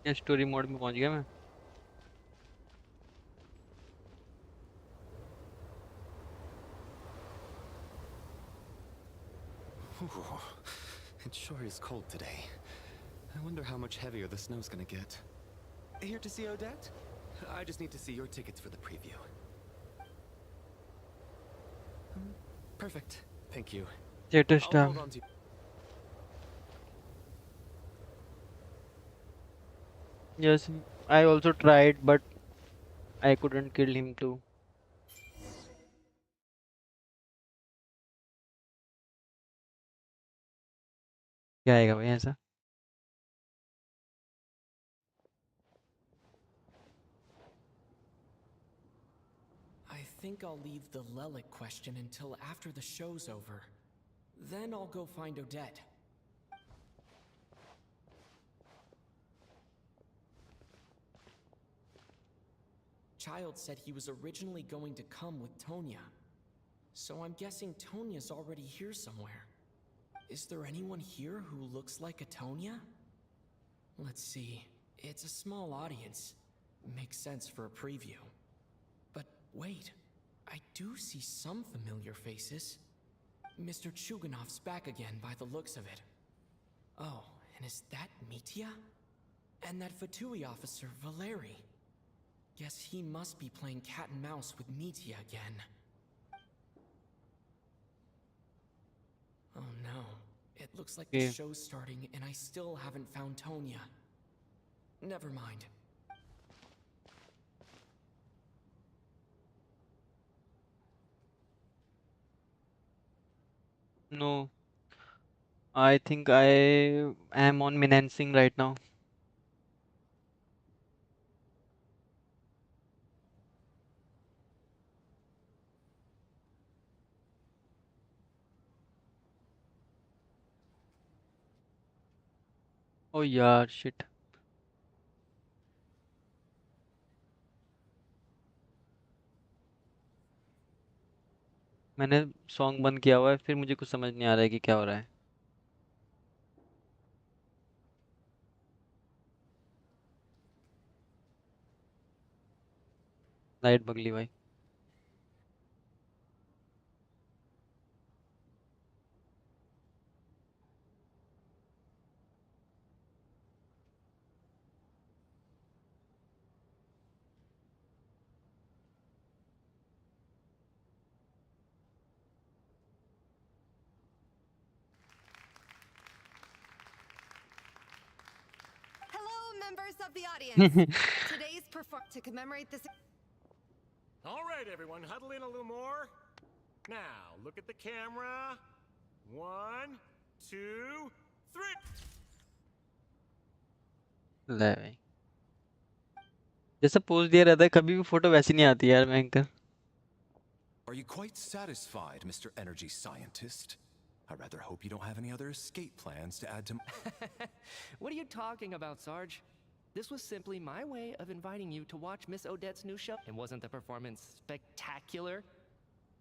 ये स्टोरी मोड में पहुंच गया मैं. Ooh, it sure is cold today. I wonder how much heavier the snow's gonna get. Here to see Odette? I just need to see your tickets for the preview. Perfect. Thank you. Theater I'll star. hold on to you. Yes, I also tried, but I couldn't kill him too. क्या आएगा भाई ऐसा. I think I'll leave the Lelik question until after the show's over. Then I'll go find Odette. child said he was originally going to come with Tonya. So I'm guessing Tonya's already here somewhere. Is there anyone here who looks like a Tonya? Let's see. It's a small audience. Makes sense for a preview. But wait, I do see some familiar faces. Mr. Chuganov's back again by the looks of it. Oh, and is that Mitya? And that Fatui officer, Valeri. Guess he must be playing cat and mouse with Mitya again. Oh no. It looks like the show's starting and I still haven't found Tonya. Never mind. No, I think I am on Minancing right now. Oh yeah, shit. मैंने song बंद किया हुआ है, फिर मुझे कुछ समझ नहीं आ रहा है कि क्या हो रहा है. लाइट बगली भाई. Hello, members of the audience. Today's to commemorate this. All right, everyone, huddle in a little more. Now, look at the camera. 1, 2, 3. ले भाई. जैसा पोज दिया रहता है, कभी भी फोटो वैसी नहीं आती यार भयंकर. Are you quite satisfied, Mr. Energy Scientist? I rather hope you don't have any other escape plans to add to. What are you talking about, Sarge? This was simply my way of inviting you to watch Miss Odette's new show. And wasn't the performance spectacular?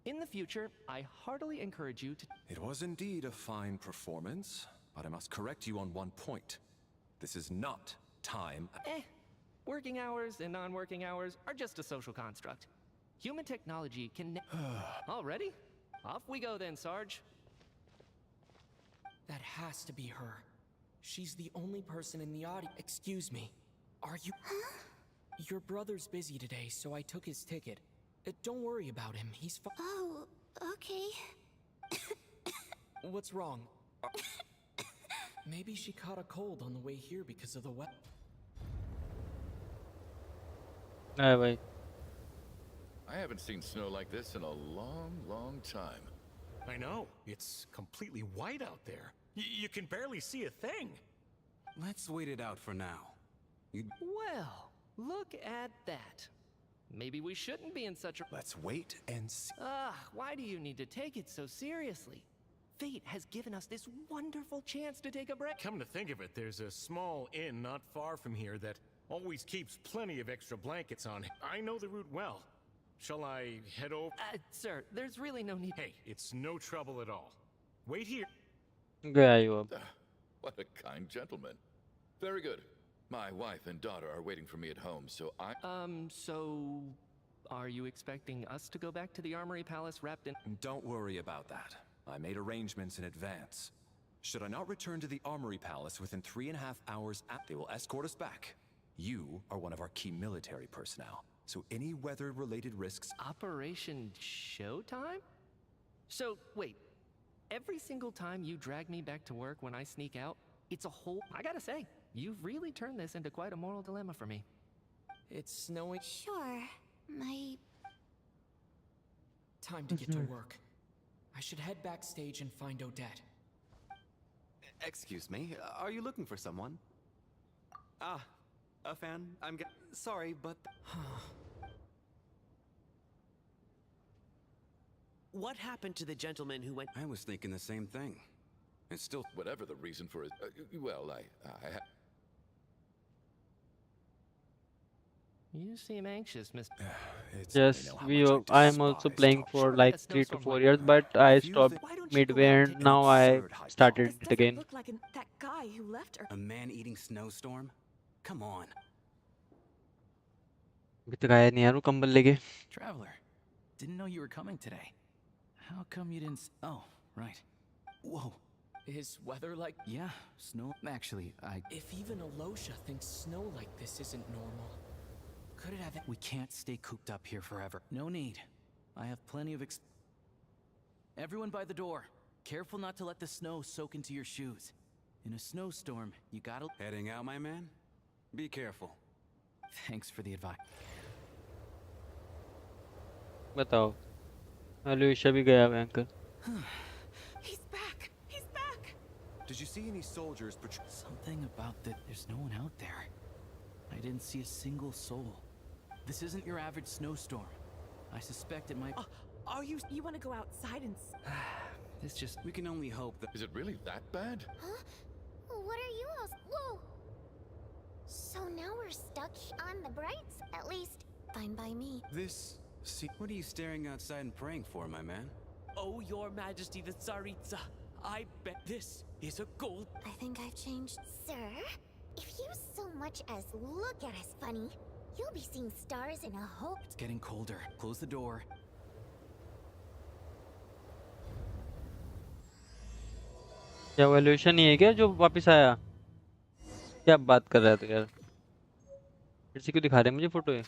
In the future, I heartily encourage you to... It was indeed a fine performance, but I must correct you on one point. This is not time. Working hours and non-working hours are just a social construct. Human technology can... Already? Off we go then, Sarge. That has to be her. She's the only person in the audience. Excuse me. Are you... Your brother's busy today, so I took his ticket. Don't worry about him. He's fine. Oh, okay. What's wrong? Maybe she caught a cold on the way here because of the wet. Hey, bhai. I haven't seen snow like this in a long, long time. I know. It's completely white out there. You can barely see a thing. Let's wait it out for now. Well, look at that. Maybe we shouldn't be in such a... Let's wait and see. Why do you need to take it so seriously? Fate has given us this wonderful chance to take a break. Come to think of it, there's a small inn not far from here that always keeps plenty of extra blankets on. I know the route well. Shall I head over? Sir, there's really no need... Hey, it's no trouble at all. Wait here. गया ही वो. What a kind gentleman. Very good. My wife and daughter are waiting for me at home, so I... So... Are you expecting us to go back to the Armory Palace wrapped in... Don't worry about that. I made arrangements in advance. Should I not return to the Armory Palace within 3.5 hours, they will escort us back. You are one of our key military personnel, so any weather-related risks... Operation Showtime? So, wait. Every single time you drag me back to work when I sneak out, it's a whole... I gotta say, you've really turned this into quite a moral dilemma for me. It's snowing. Sure. My... Time to get to work. I should head backstage and find Odette. Excuse me, are you looking for someone? Ah, a fan? Sorry, but... What happened to the gentleman who went... I was thinking the same thing. It's still... Whatever the reason for it... well, You seem anxious, Miss. Yes, I am also playing for like 3 to 4 years, but I stopped midway and now I started it again. Look like that guy who left her. A man-eating snowstorm? Come on. अभी तक आया नहीं यार वो कंबल लेके. Traveler, didn't know you were coming today. How come you didn't Oh, right. Whoa. Is weather like... Yeah, snow. Actually, If even Alosha thinks snow like this isn't normal, could it have... We can't stay cooped up here forever. No need. I have plenty of Everyone by the door. Careful not to let the snow soak into your shoes. In a snowstorm, you gotta... Heading out, my man? Be careful. Thanks for the advice. बताओ. Alusha भी गया banker. He's back. He's back. Did you see any soldiers Something about that. There's no one out there. I didn't see a single soul. This isn't your average snowstorm. I suspect it might... Are you want to go outside and... It's just... We can only hope that... Is it really that bad? Huh? What are you all... Whoa! So now we're stuck on the brights? At least... Fine by me. What are you staring outside and praying for, my man? Oh, your majesty the Tsaritsa, I bet this is a gold... I think I've changed. Sir, if you so much as look at us funny, you'll be seeing stars in a hope... It's getting colder. Close the door. क्या वो Alusha नहीं है क्या जो वापस आया? क्या बात कर रहा था यार? फिर से क्यों दिखा रहे हैं मुझे फोटो ये?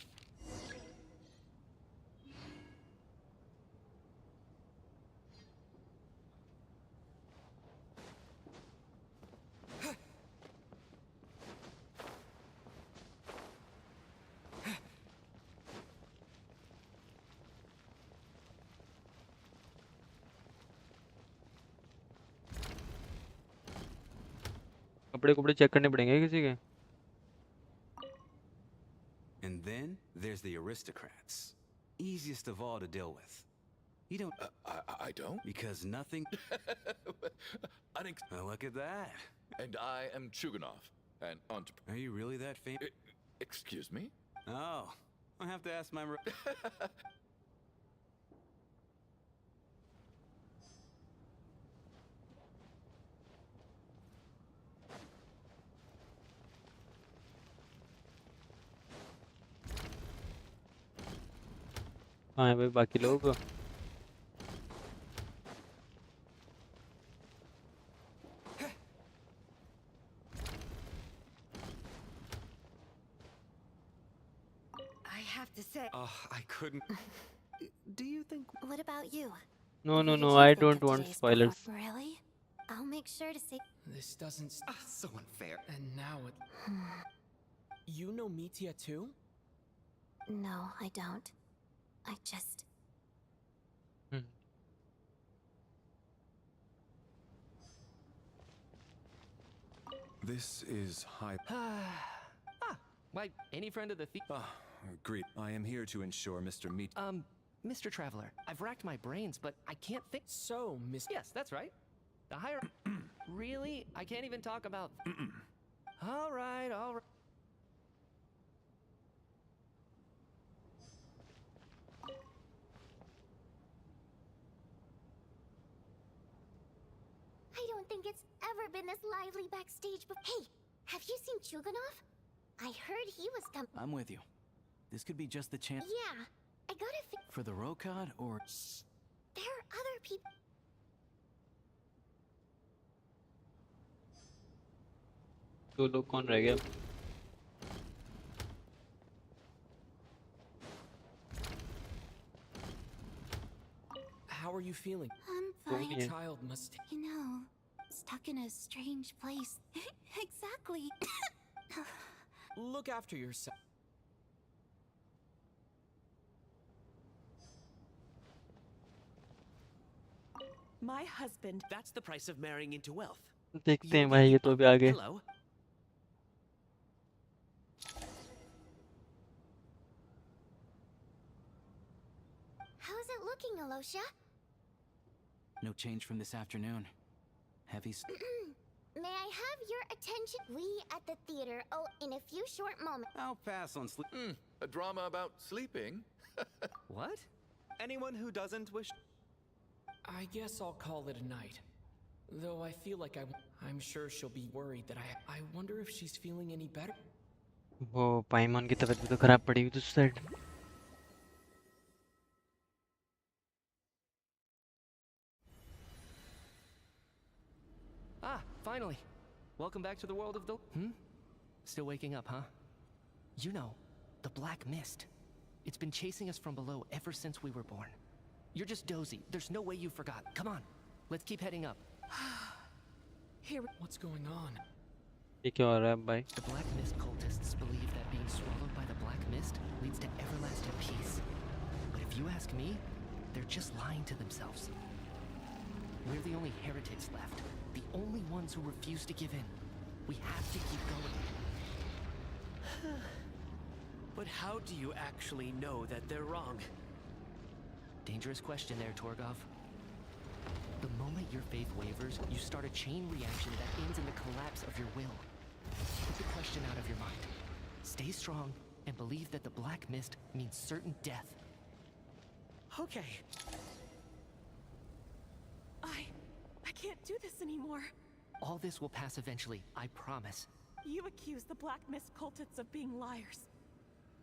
कपड़े चेक करने पड़ेंगे किसी के. And then there's the aristocrats. Easiest of all to deal with. You don't... I don't? Because nothing... Look at that. And I am Chuganov, an entrepreneur. Are you really that famous? Excuse me? Oh, I have to ask my... हाँ भाई बाकी लोग. I have to say... I couldn't... Do you think... What about you? No, What did you I think don't of want today's spoilers. Really? I'll make sure to say... This doesn't... So unfair. And now it... You know Mitya too? No, I don't. I just... This is high... Why, any friend of the thief? Great. I am here to ensure Mr. Meat... Mr. Traveler, I've racked my brains, but I can't think... So, Miss... Yes, that's right. The higher... Really? I can't even talk about... All right. I don't think it's ever been this lively backstage but hey, have you seen Chuganov? I heard he was I'm with you. This could be just the chance... Yeah, I gotta For the Rokad, or... There are other people... दो लोग कौन रह गया? How are you feeling? I'm fine. The child must... You know, stuck in a strange place. Exactly. Look after yourself. My husband... That's the price of marrying into wealth. देखते हैं भाई ये तो अभी आगे. Hello. How's it looking, Alosha? No change from this afternoon. Heavy... May I have your attention? We at the theater, in a few short moments. I'll pass on sleep. A drama about sleeping? What? Anyone who doesn't wish... I guess I'll call it a night. Though I feel like I'm sure she'll be worried that I wonder if she's feeling any better. वो पाइमन की तबीयत भी तो खराब पड़ी हुई थी उस side. Ah, finally. Welcome back to the world of the... Still waking up, huh? You know, the Black Mist. It's been chasing us from below ever since we were born. You're just dozy. There's no way you forgot. Come on. Let's keep heading up. Here... What's going on? ये क्या हो रहा है भाई? The Black Mist cultists believe that being swallowed by the Black Mist leads to everlasting peace. But if you ask me, they're just lying to themselves. We're the only heretics left. The only ones who refuse to give in. We have to keep going. But how do you actually know that they're wrong? Dangerous question there, Torgov. The moment your faith wavers, you start a chain reaction that ends in the collapse of your will. Put the question out of your mind. Stay strong and believe that the Black Mist means certain death. Okay. I can't do this anymore. All this will pass eventually, I promise. You accuse the Black Mist cultists of being liars.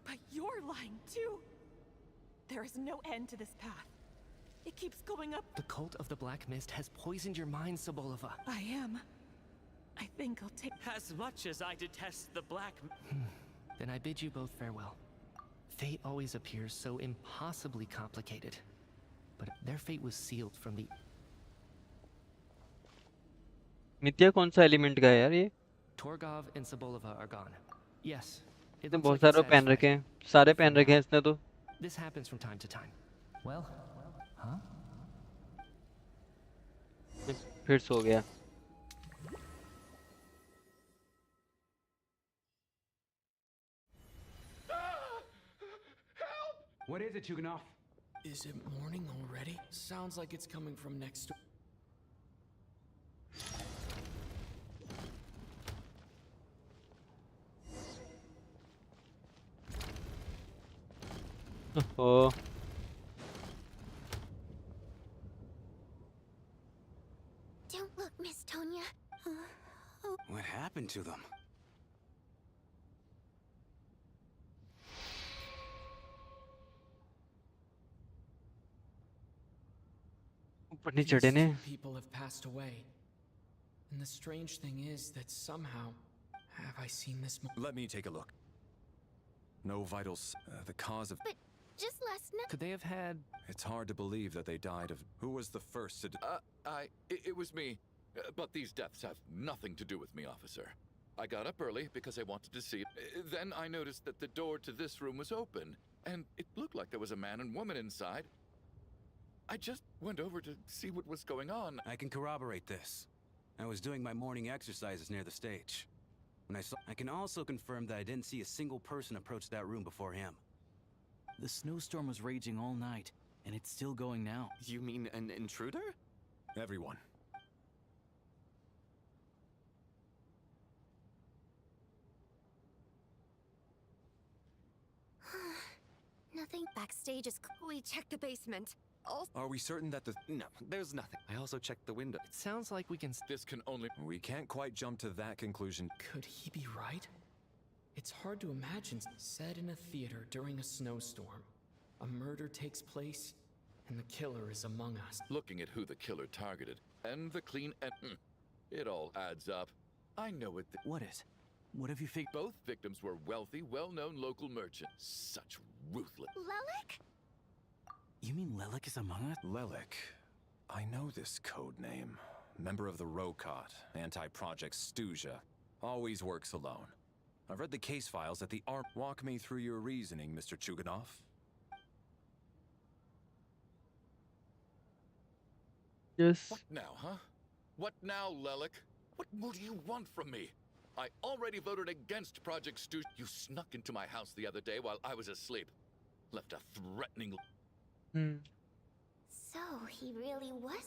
But you're lying too. There is no end to this path. It keeps going up. The cult of the Black Mist has poisoned your mind, Sobolova. I am. I think I'll take... As much as I detest the Black... Then I bid you both farewell. Fate always appears so impossibly complicated. But their fate was sealed from the... नित्या कौन सा element का है यार ये? Torgov and Sobolova are gone. Yes. इसने बहुत सारे पहन रखे हैं. सारे पहन रखे हैं इसने तो. This happens from time to time. Well, huh? फिर सो गया. What is it, Chuganov? Is it morning already? Sounds like it's coming from next door. Oh. Don't look, Miss Tonya. What happened to them? ऊपर चढ़े ने. People have passed away. And the strange thing is that somehow... Have I seen this... Let me take a look. No vitals. The cause of... But just last night... Could they have had... It's hard to believe that they died of... Who was the first to... It was me. But these deaths have nothing to do with me, officer. I got up early because I wanted to see. Then I noticed that the door to this room was open, and it looked like there was a man and woman inside. I just went over to see what was going on. I can corroborate this. I was doing my morning exercises near the stage. When I can also confirm that I didn't see a single person approach that room before him. The snowstorm was raging all night, and it's still going now. You mean an intruder? Everyone. Nothing backstage is... We checked the basement. Are we certain that the... No, there's nothing. I also checked the window. It sounds like we can... This can only... We can't quite jump to that conclusion. Could he be right? It's hard to imagine. Set in a theater during a snowstorm. A murder takes place, and the killer is among us. Looking at who the killer targeted, and the clean... It all adds up. I know it... What is? What have you figured? Both victims were wealthy, well-known local merchants. Such ruthless... Lelik? You mean Lelik is among us? Lelik. I know this code name. Member of the Rokot, anti-Project Stuja. Always works alone. I've read the case files at the ARP. Walk me through your reasoning, Mr. Chuganov. Yes. What now, huh? What now, Lelik? What more do you want from me? I already voted against Project Stuja. You snuck into my house the other day while I was asleep. Left a threatening... So, he really was...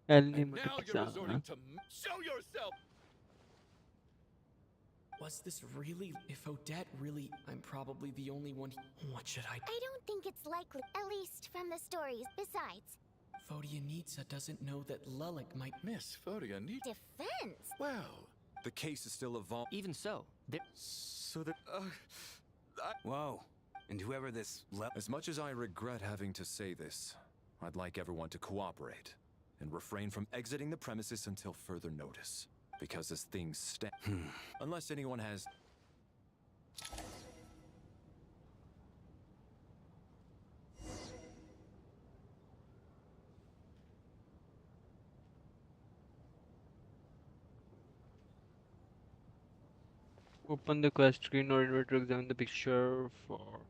And now you're resorting to... Show yourself! Was this really? If Odette really. I'm probably the only one. What should I. I don't think it's likely, at least from the stories. Besides, Vodyanitsa doesn't know that Lulik might. Miss Vodyanitsa. defense. Well, The case is still evolving. Even so, there. So that. Whoa. And whoever this As much as I regret having to say this, I'd like everyone to cooperate and refrain from exiting the premises until further notice. Because as things stand, unless anyone has. Open the quest screen or invite to examine the picture for.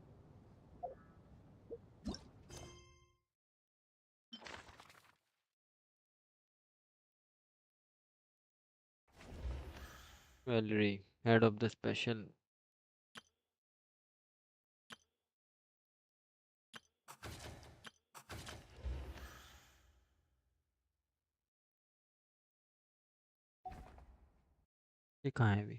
Valerie, head of the special. ये कहाँ है अभी?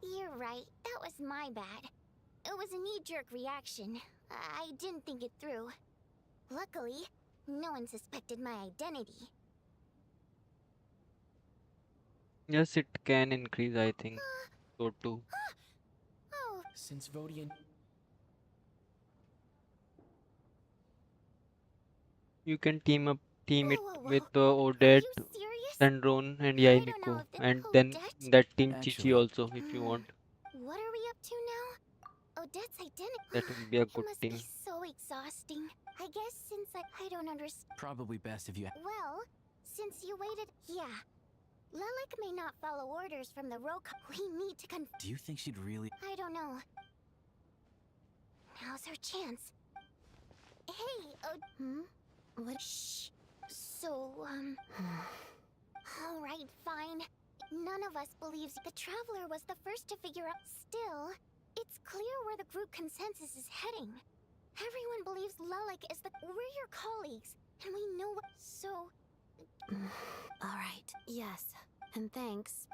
You're right. That was my bad. It was a knee-jerk reaction. I didn't think it through. Luckily, no one suspected my identity. Yes, it can increase, I think. So too. Oh. Since Vodian. You can team it Whoa. with Are Odette, you serious? Sandron, and I don't know Yaimiko, if and then Odette? that team Chichi Actually, also, if you want. What are we up to now? Odette's identity. That will be a It good must be team. so exhausting. I guess since I don't understand. Probably best if you. Well, since you waited, yeah. Lilac may not follow orders from the Roka. We need to Do you think she'd really? I don't know. Now's her chance. Hey, What? Shh. So, Alright, fine. None of us believes the Traveler was the first to figure out. Still, it's clear where the group consensus is heading. Everyone believes Lilac is the. We're your colleagues, and we know what. So. Alright, yes. And thanks.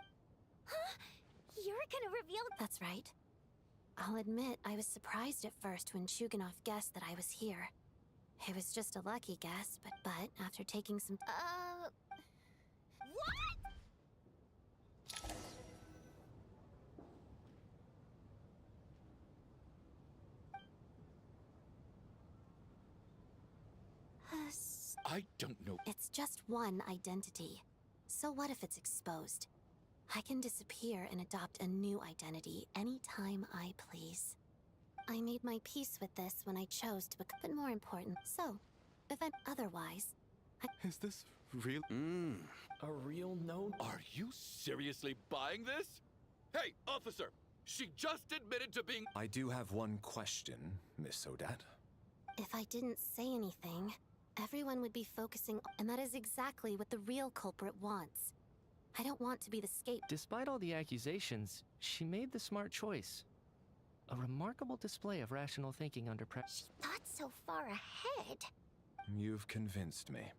Huh? You're gonna reveal. That's right. I'll admit I was surprised at first when Chuganov guessed that I was here. It was just a lucky guess, but after taking some. What? I don't know. It's just one identity. So what if it's exposed? I can disappear and adopt a new identity anytime I please. I made my peace with this when I chose to become, but more important. So, if I'm otherwise, Is this real? A real note? Are you seriously buying this? Hey, officer! She just admitted to being. I do have one question, Miss Odette. if I didn't say anything, everyone would be focusing, and that is exactly what the real culprit wants. I don't want to be the scapegoat. Despite all the accusations, she made the smart choice. A remarkable display of rational thinking under pressure. Thought so far ahead. You've convinced me.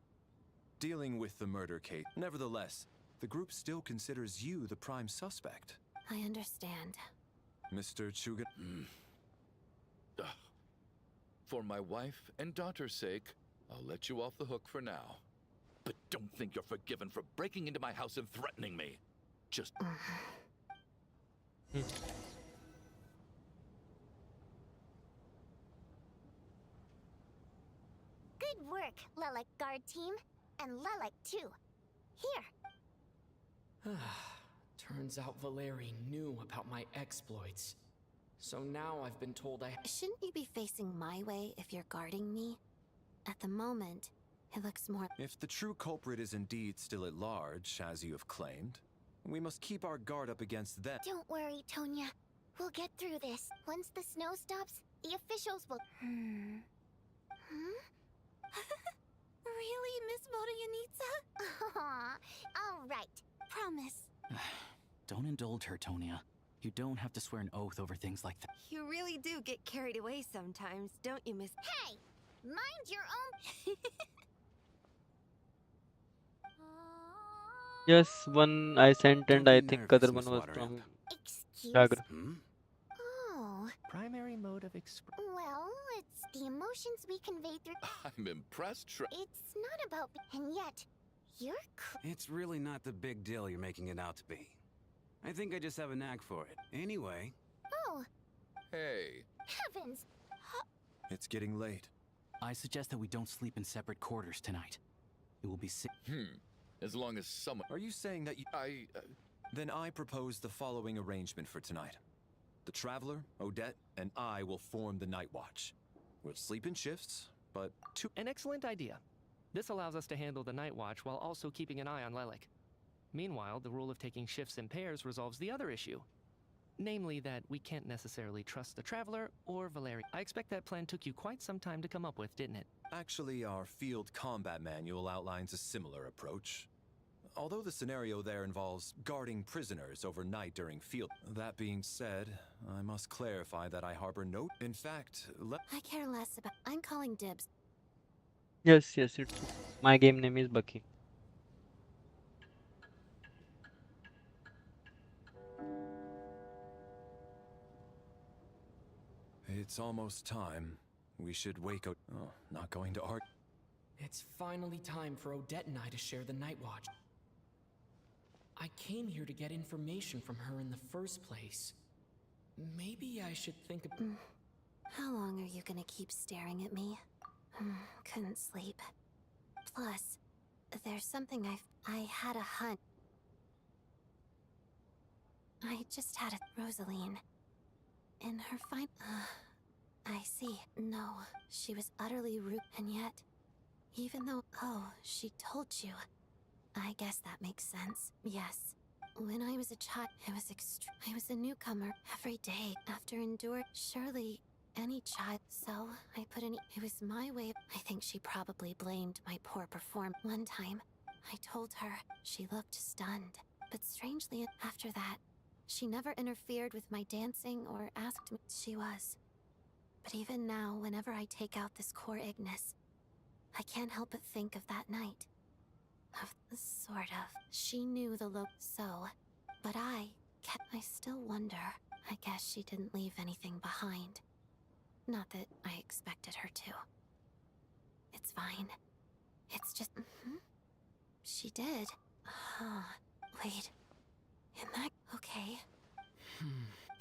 Dealing with the murder case, nevertheless, the group still considers you the prime suspect. I understand. Mr. Chugan. For my wife and daughter's sake, I'll let you off the hook for now. But don't think you're forgiven for breaking into my house and threatening me. Just. Hmm. Good work, Lilac Guard team. And Lilac too. Here. Turns out Valeri knew about my exploits. So now I've been told I... Shouldn't you be facing my way if you're guarding me? At the moment, it looks more... If the true culprit is indeed still at large, as you have claimed, we must keep our guard up against them. Don't worry, Tonya. We'll get through this. Once the snow stops, the officials will... Hmm? Really, Miss Vodoyanitsa? Aw, all right. Promise. Don't indulge her, Tonya. You don't have to swear an oath over things like that. You really do get carried away sometimes, don't you, Miss? Hey! Mind your own... Yes, one I sent and I think other one Miss was Wateramp. from Excuse? Sagar. Oh. Primary mode of expression. Well, it's the emotions we convey through... I'm impressed, It's not about... And yet, you're... It's really not the big deal you're making it out to be. I think I just have a knack for it. Anyway. Oh, Hey. heavens! It's getting late. I suggest that we don't sleep in separate quarters tonight. It will be As long as someone... Are you saying that you... Then I propose the following arrangement for tonight. The Traveler, Odette, and I will form the Night Watch. We'll sleep in shifts, but An excellent idea. This allows us to handle the Night Watch while also keeping an eye on Lilac. Meanwhile, the rule of taking shifts in pairs resolves the other issue. Namely that we can't necessarily trust the Traveler or Valeri. I expect that plan took you quite some time to come up with, didn't it? Actually, our field combat manual outlines a similar approach. Although the scenario there involves guarding prisoners overnight during field. That being said, I must clarify that I harbor no... In fact, I care less about... I'm calling dibs. Yes, it's my game name is Bucky. It's almost time. We should wake up. Oh, not going to argue. It's finally time for Odette and I to share the Night Watch. I came here to get information from her in the first place. Maybe I should think of... How long are you gonna keep staring at me? Couldn't sleep. Plus, there's something I had a hunt. I just had a... Rosaline. In her fine... I see. No, she was utterly rude, and yet... Even though... Oh, she told you. I guess that makes sense. Yes. When I was a child, I was a newcomer every day after enduring... Surely, any child... So, I put in... It was my way... I think she probably blamed my poor performance. One time, I told her. She looked stunned. But strangely, after that, she never interfered with my dancing or asked me... She was. But even now, whenever I take out this core Ignis, I can't help but think of that night. Sort of. She knew the look so, but I still wonder. I guess she didn't leave anything behind. Not that I expected her to. It's fine. It's just... She did. Wait. Am I... Okay.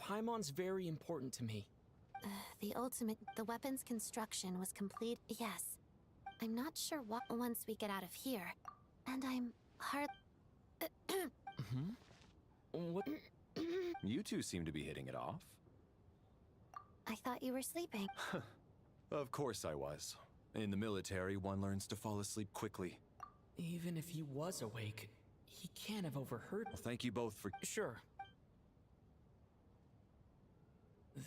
Paimon's very important to me. The weapon's construction was complete. Yes. I'm not sure what once we get out of here. And I'm hard... What? You two seem to be hitting it off. I thought you were sleeping. Of course I was. In the military, one learns to fall asleep quickly. Even if he was awake, he can't have overheard... Well, thank you both for... Sure.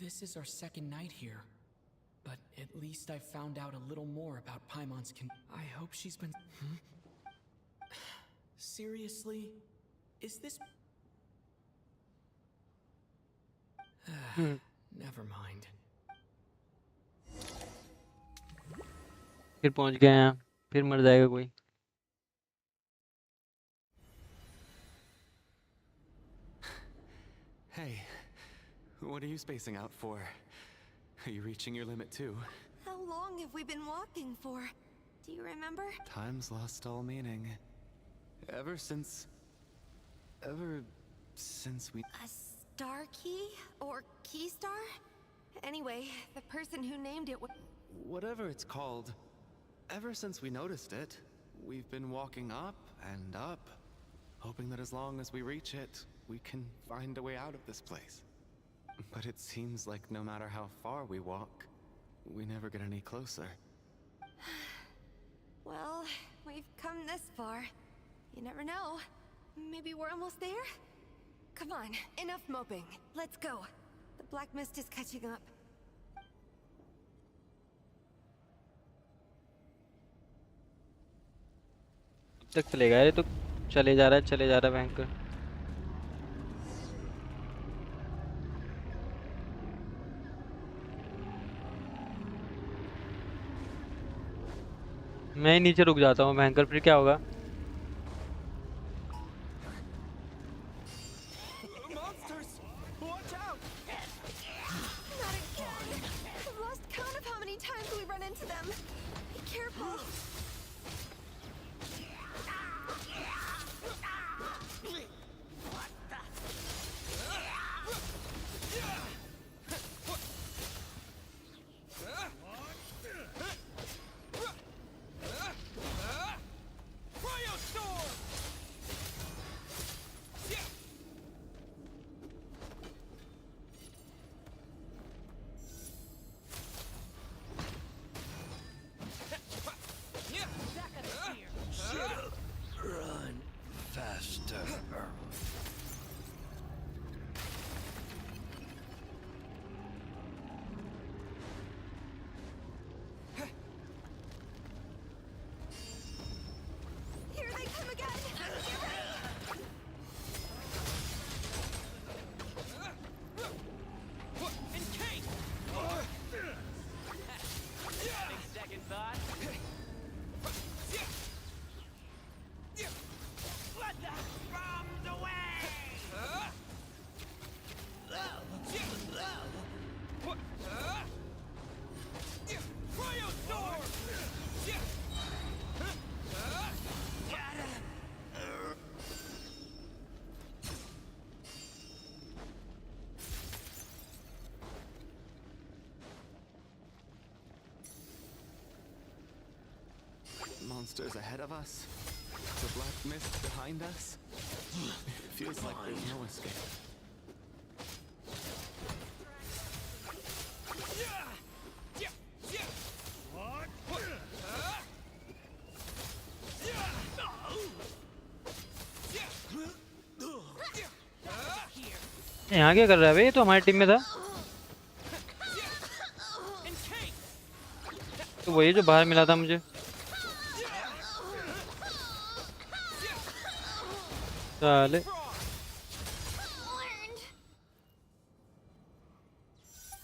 This is our second night here. But at least I found out a little more about Paimon's I hope she's been... Seriously? Is this... Never mind. फिर पहुंच गए हैं फिर मर जाएगा कोई Hey, what are you spacing out for? Are you reaching your limit too? How long have we been walking for? Do you remember? Time's lost all meaning. Ever since we... Star Key? Or Key Star? Anyway, the person who named it Whatever it's called, ever since we noticed it, we've been walking up and up, hoping that as long as we reach it, we can find a way out of this place. But it seems like no matter how far we walk, we never get any closer. Well, we've come this far. You never know. Maybe we're almost there? Come on, enough moping. Let's go. The black mist is catching up. तक चलेगा यार, ये तो चले जा रहा है भयंकर। मैं ही नीचे रुक जाता हूँ भयंकर, फिर क्या होगा? Monsters! Watch out! Not again! I've lost count of how many times we run into them. Be careful. Run faster. Here they come again! Get ready! Second thought. Let the bombs away! Monsters ahead of us? The black mist behind us? It feels like there's no escape. यहाँ क्या कर रहा है बे? ये तो हमारी team में था। तो वही जो बाहर मिला था मुझे। साले।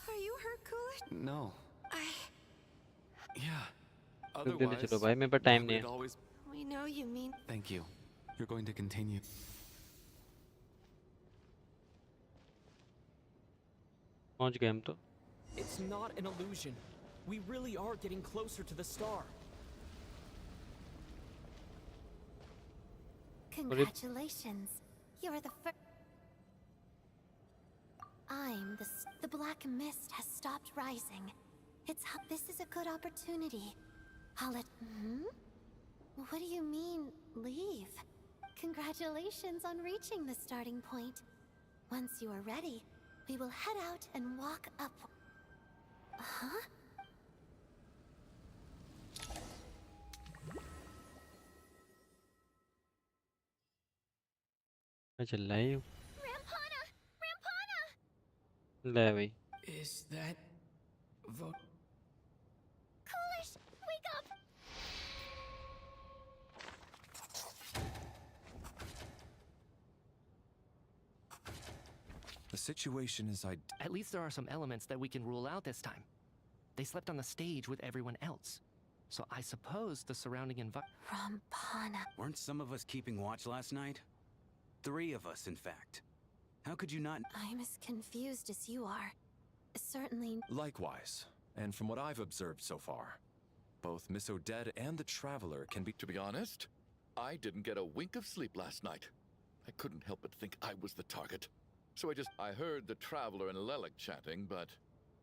Are you hurt, Coolish? No. Yeah. रुक जल्दी Otherwise, चलो भाई, मेरे पास टाइम why नहीं would it है। always... We know you mean. Thank you. You're going to continue. पहुंच गए हम तो। It's not an illusion. We really are getting closer to the star. Congratulations. You are the first. The black mist has stopped rising. This is a good opportunity. I'll let. What do you mean, leave? Congratulations on reaching the starting point. Once you are ready, we will head out and walk up. Huh? मैं चल रहा हूँ। Rampana! Rampana! ले भाई। Is that Coolish, wake up! The situation is At least there are some elements that we can rule out this time. They slept on the stage with everyone else. So I suppose the surrounding environment. Rampana. Weren't some of us keeping watch last night? 3 of us, in fact. How could you not? I'm as confused as you are. Certainly. Likewise, and from what I've observed so far, both Miss Odette and the Traveler can be... To be honest, I didn't get a wink of sleep last night. I couldn't help but think I was the target. So I heard the Traveler and Lelik chatting, but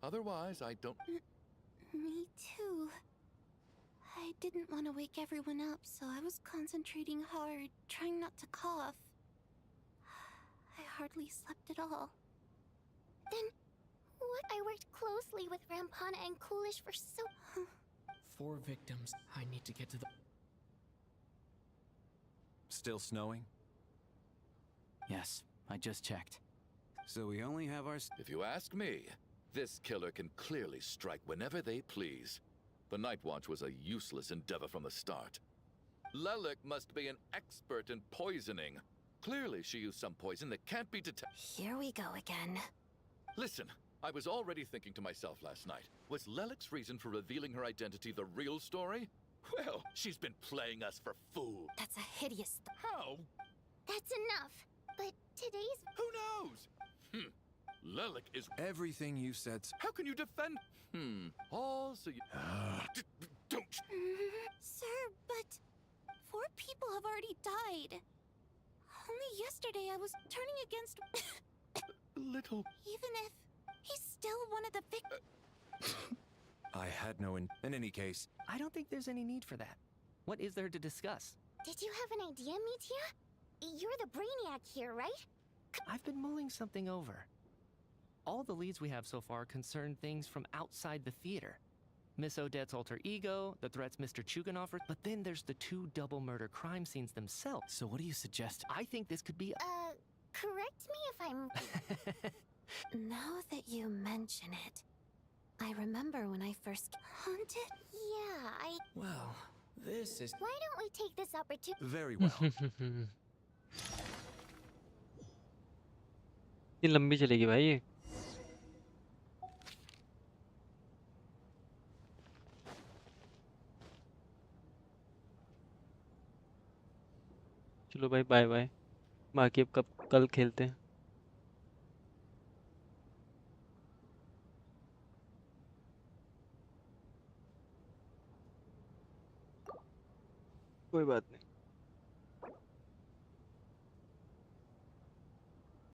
otherwise I don't... Me too. I didn't want to wake everyone up, so I was concentrating hard, trying not to cough. I hardly slept at all. Then, what? I worked closely with Rampana and Coolish for so... 4 victims. I need to get to the... Still snowing? Yes, I just checked. So we only have our... If you ask me, this killer can clearly strike whenever they please. The Night Watch was a useless endeavor from the start. Lelik must be an expert in poisoning. Clearly she used some poison that can't be detected. Here we go again. Listen, I was already thinking to myself last night, was Lelik's reason for revealing her identity the real story? Well, she's been playing us for fools. That's a hideous... How? That's enough. But today's... Who knows? Lelik is... Everything you said... How can you defend... Also you... Don't... Sir, but... 4 people have already died. Only yesterday I was turning against... Little... Even if... he's still one of the victims... I had no... In any case... I don't think there's any need for that. What is there to discuss? Did you have an idea, Mitya? You're the brainiac here, right? I've been mulling something over. All the leads we have so far concern things from outside the theater. Miss Odette's alter ego, the threats Mr. Chugan offered, but then there's the 2 double murder crime scenes themselves. So what do you suggest? I think this could be... Correct me if I'm... Now that you mention it, I remember when I first... Haunted? Yeah, Well, this is... Why don't we take this opportunity... Very well. ये लंबी चलेगी भाई ये. चलो भाई bye bye. बाकी अब कल खेलते हैं. कोई बात नहीं.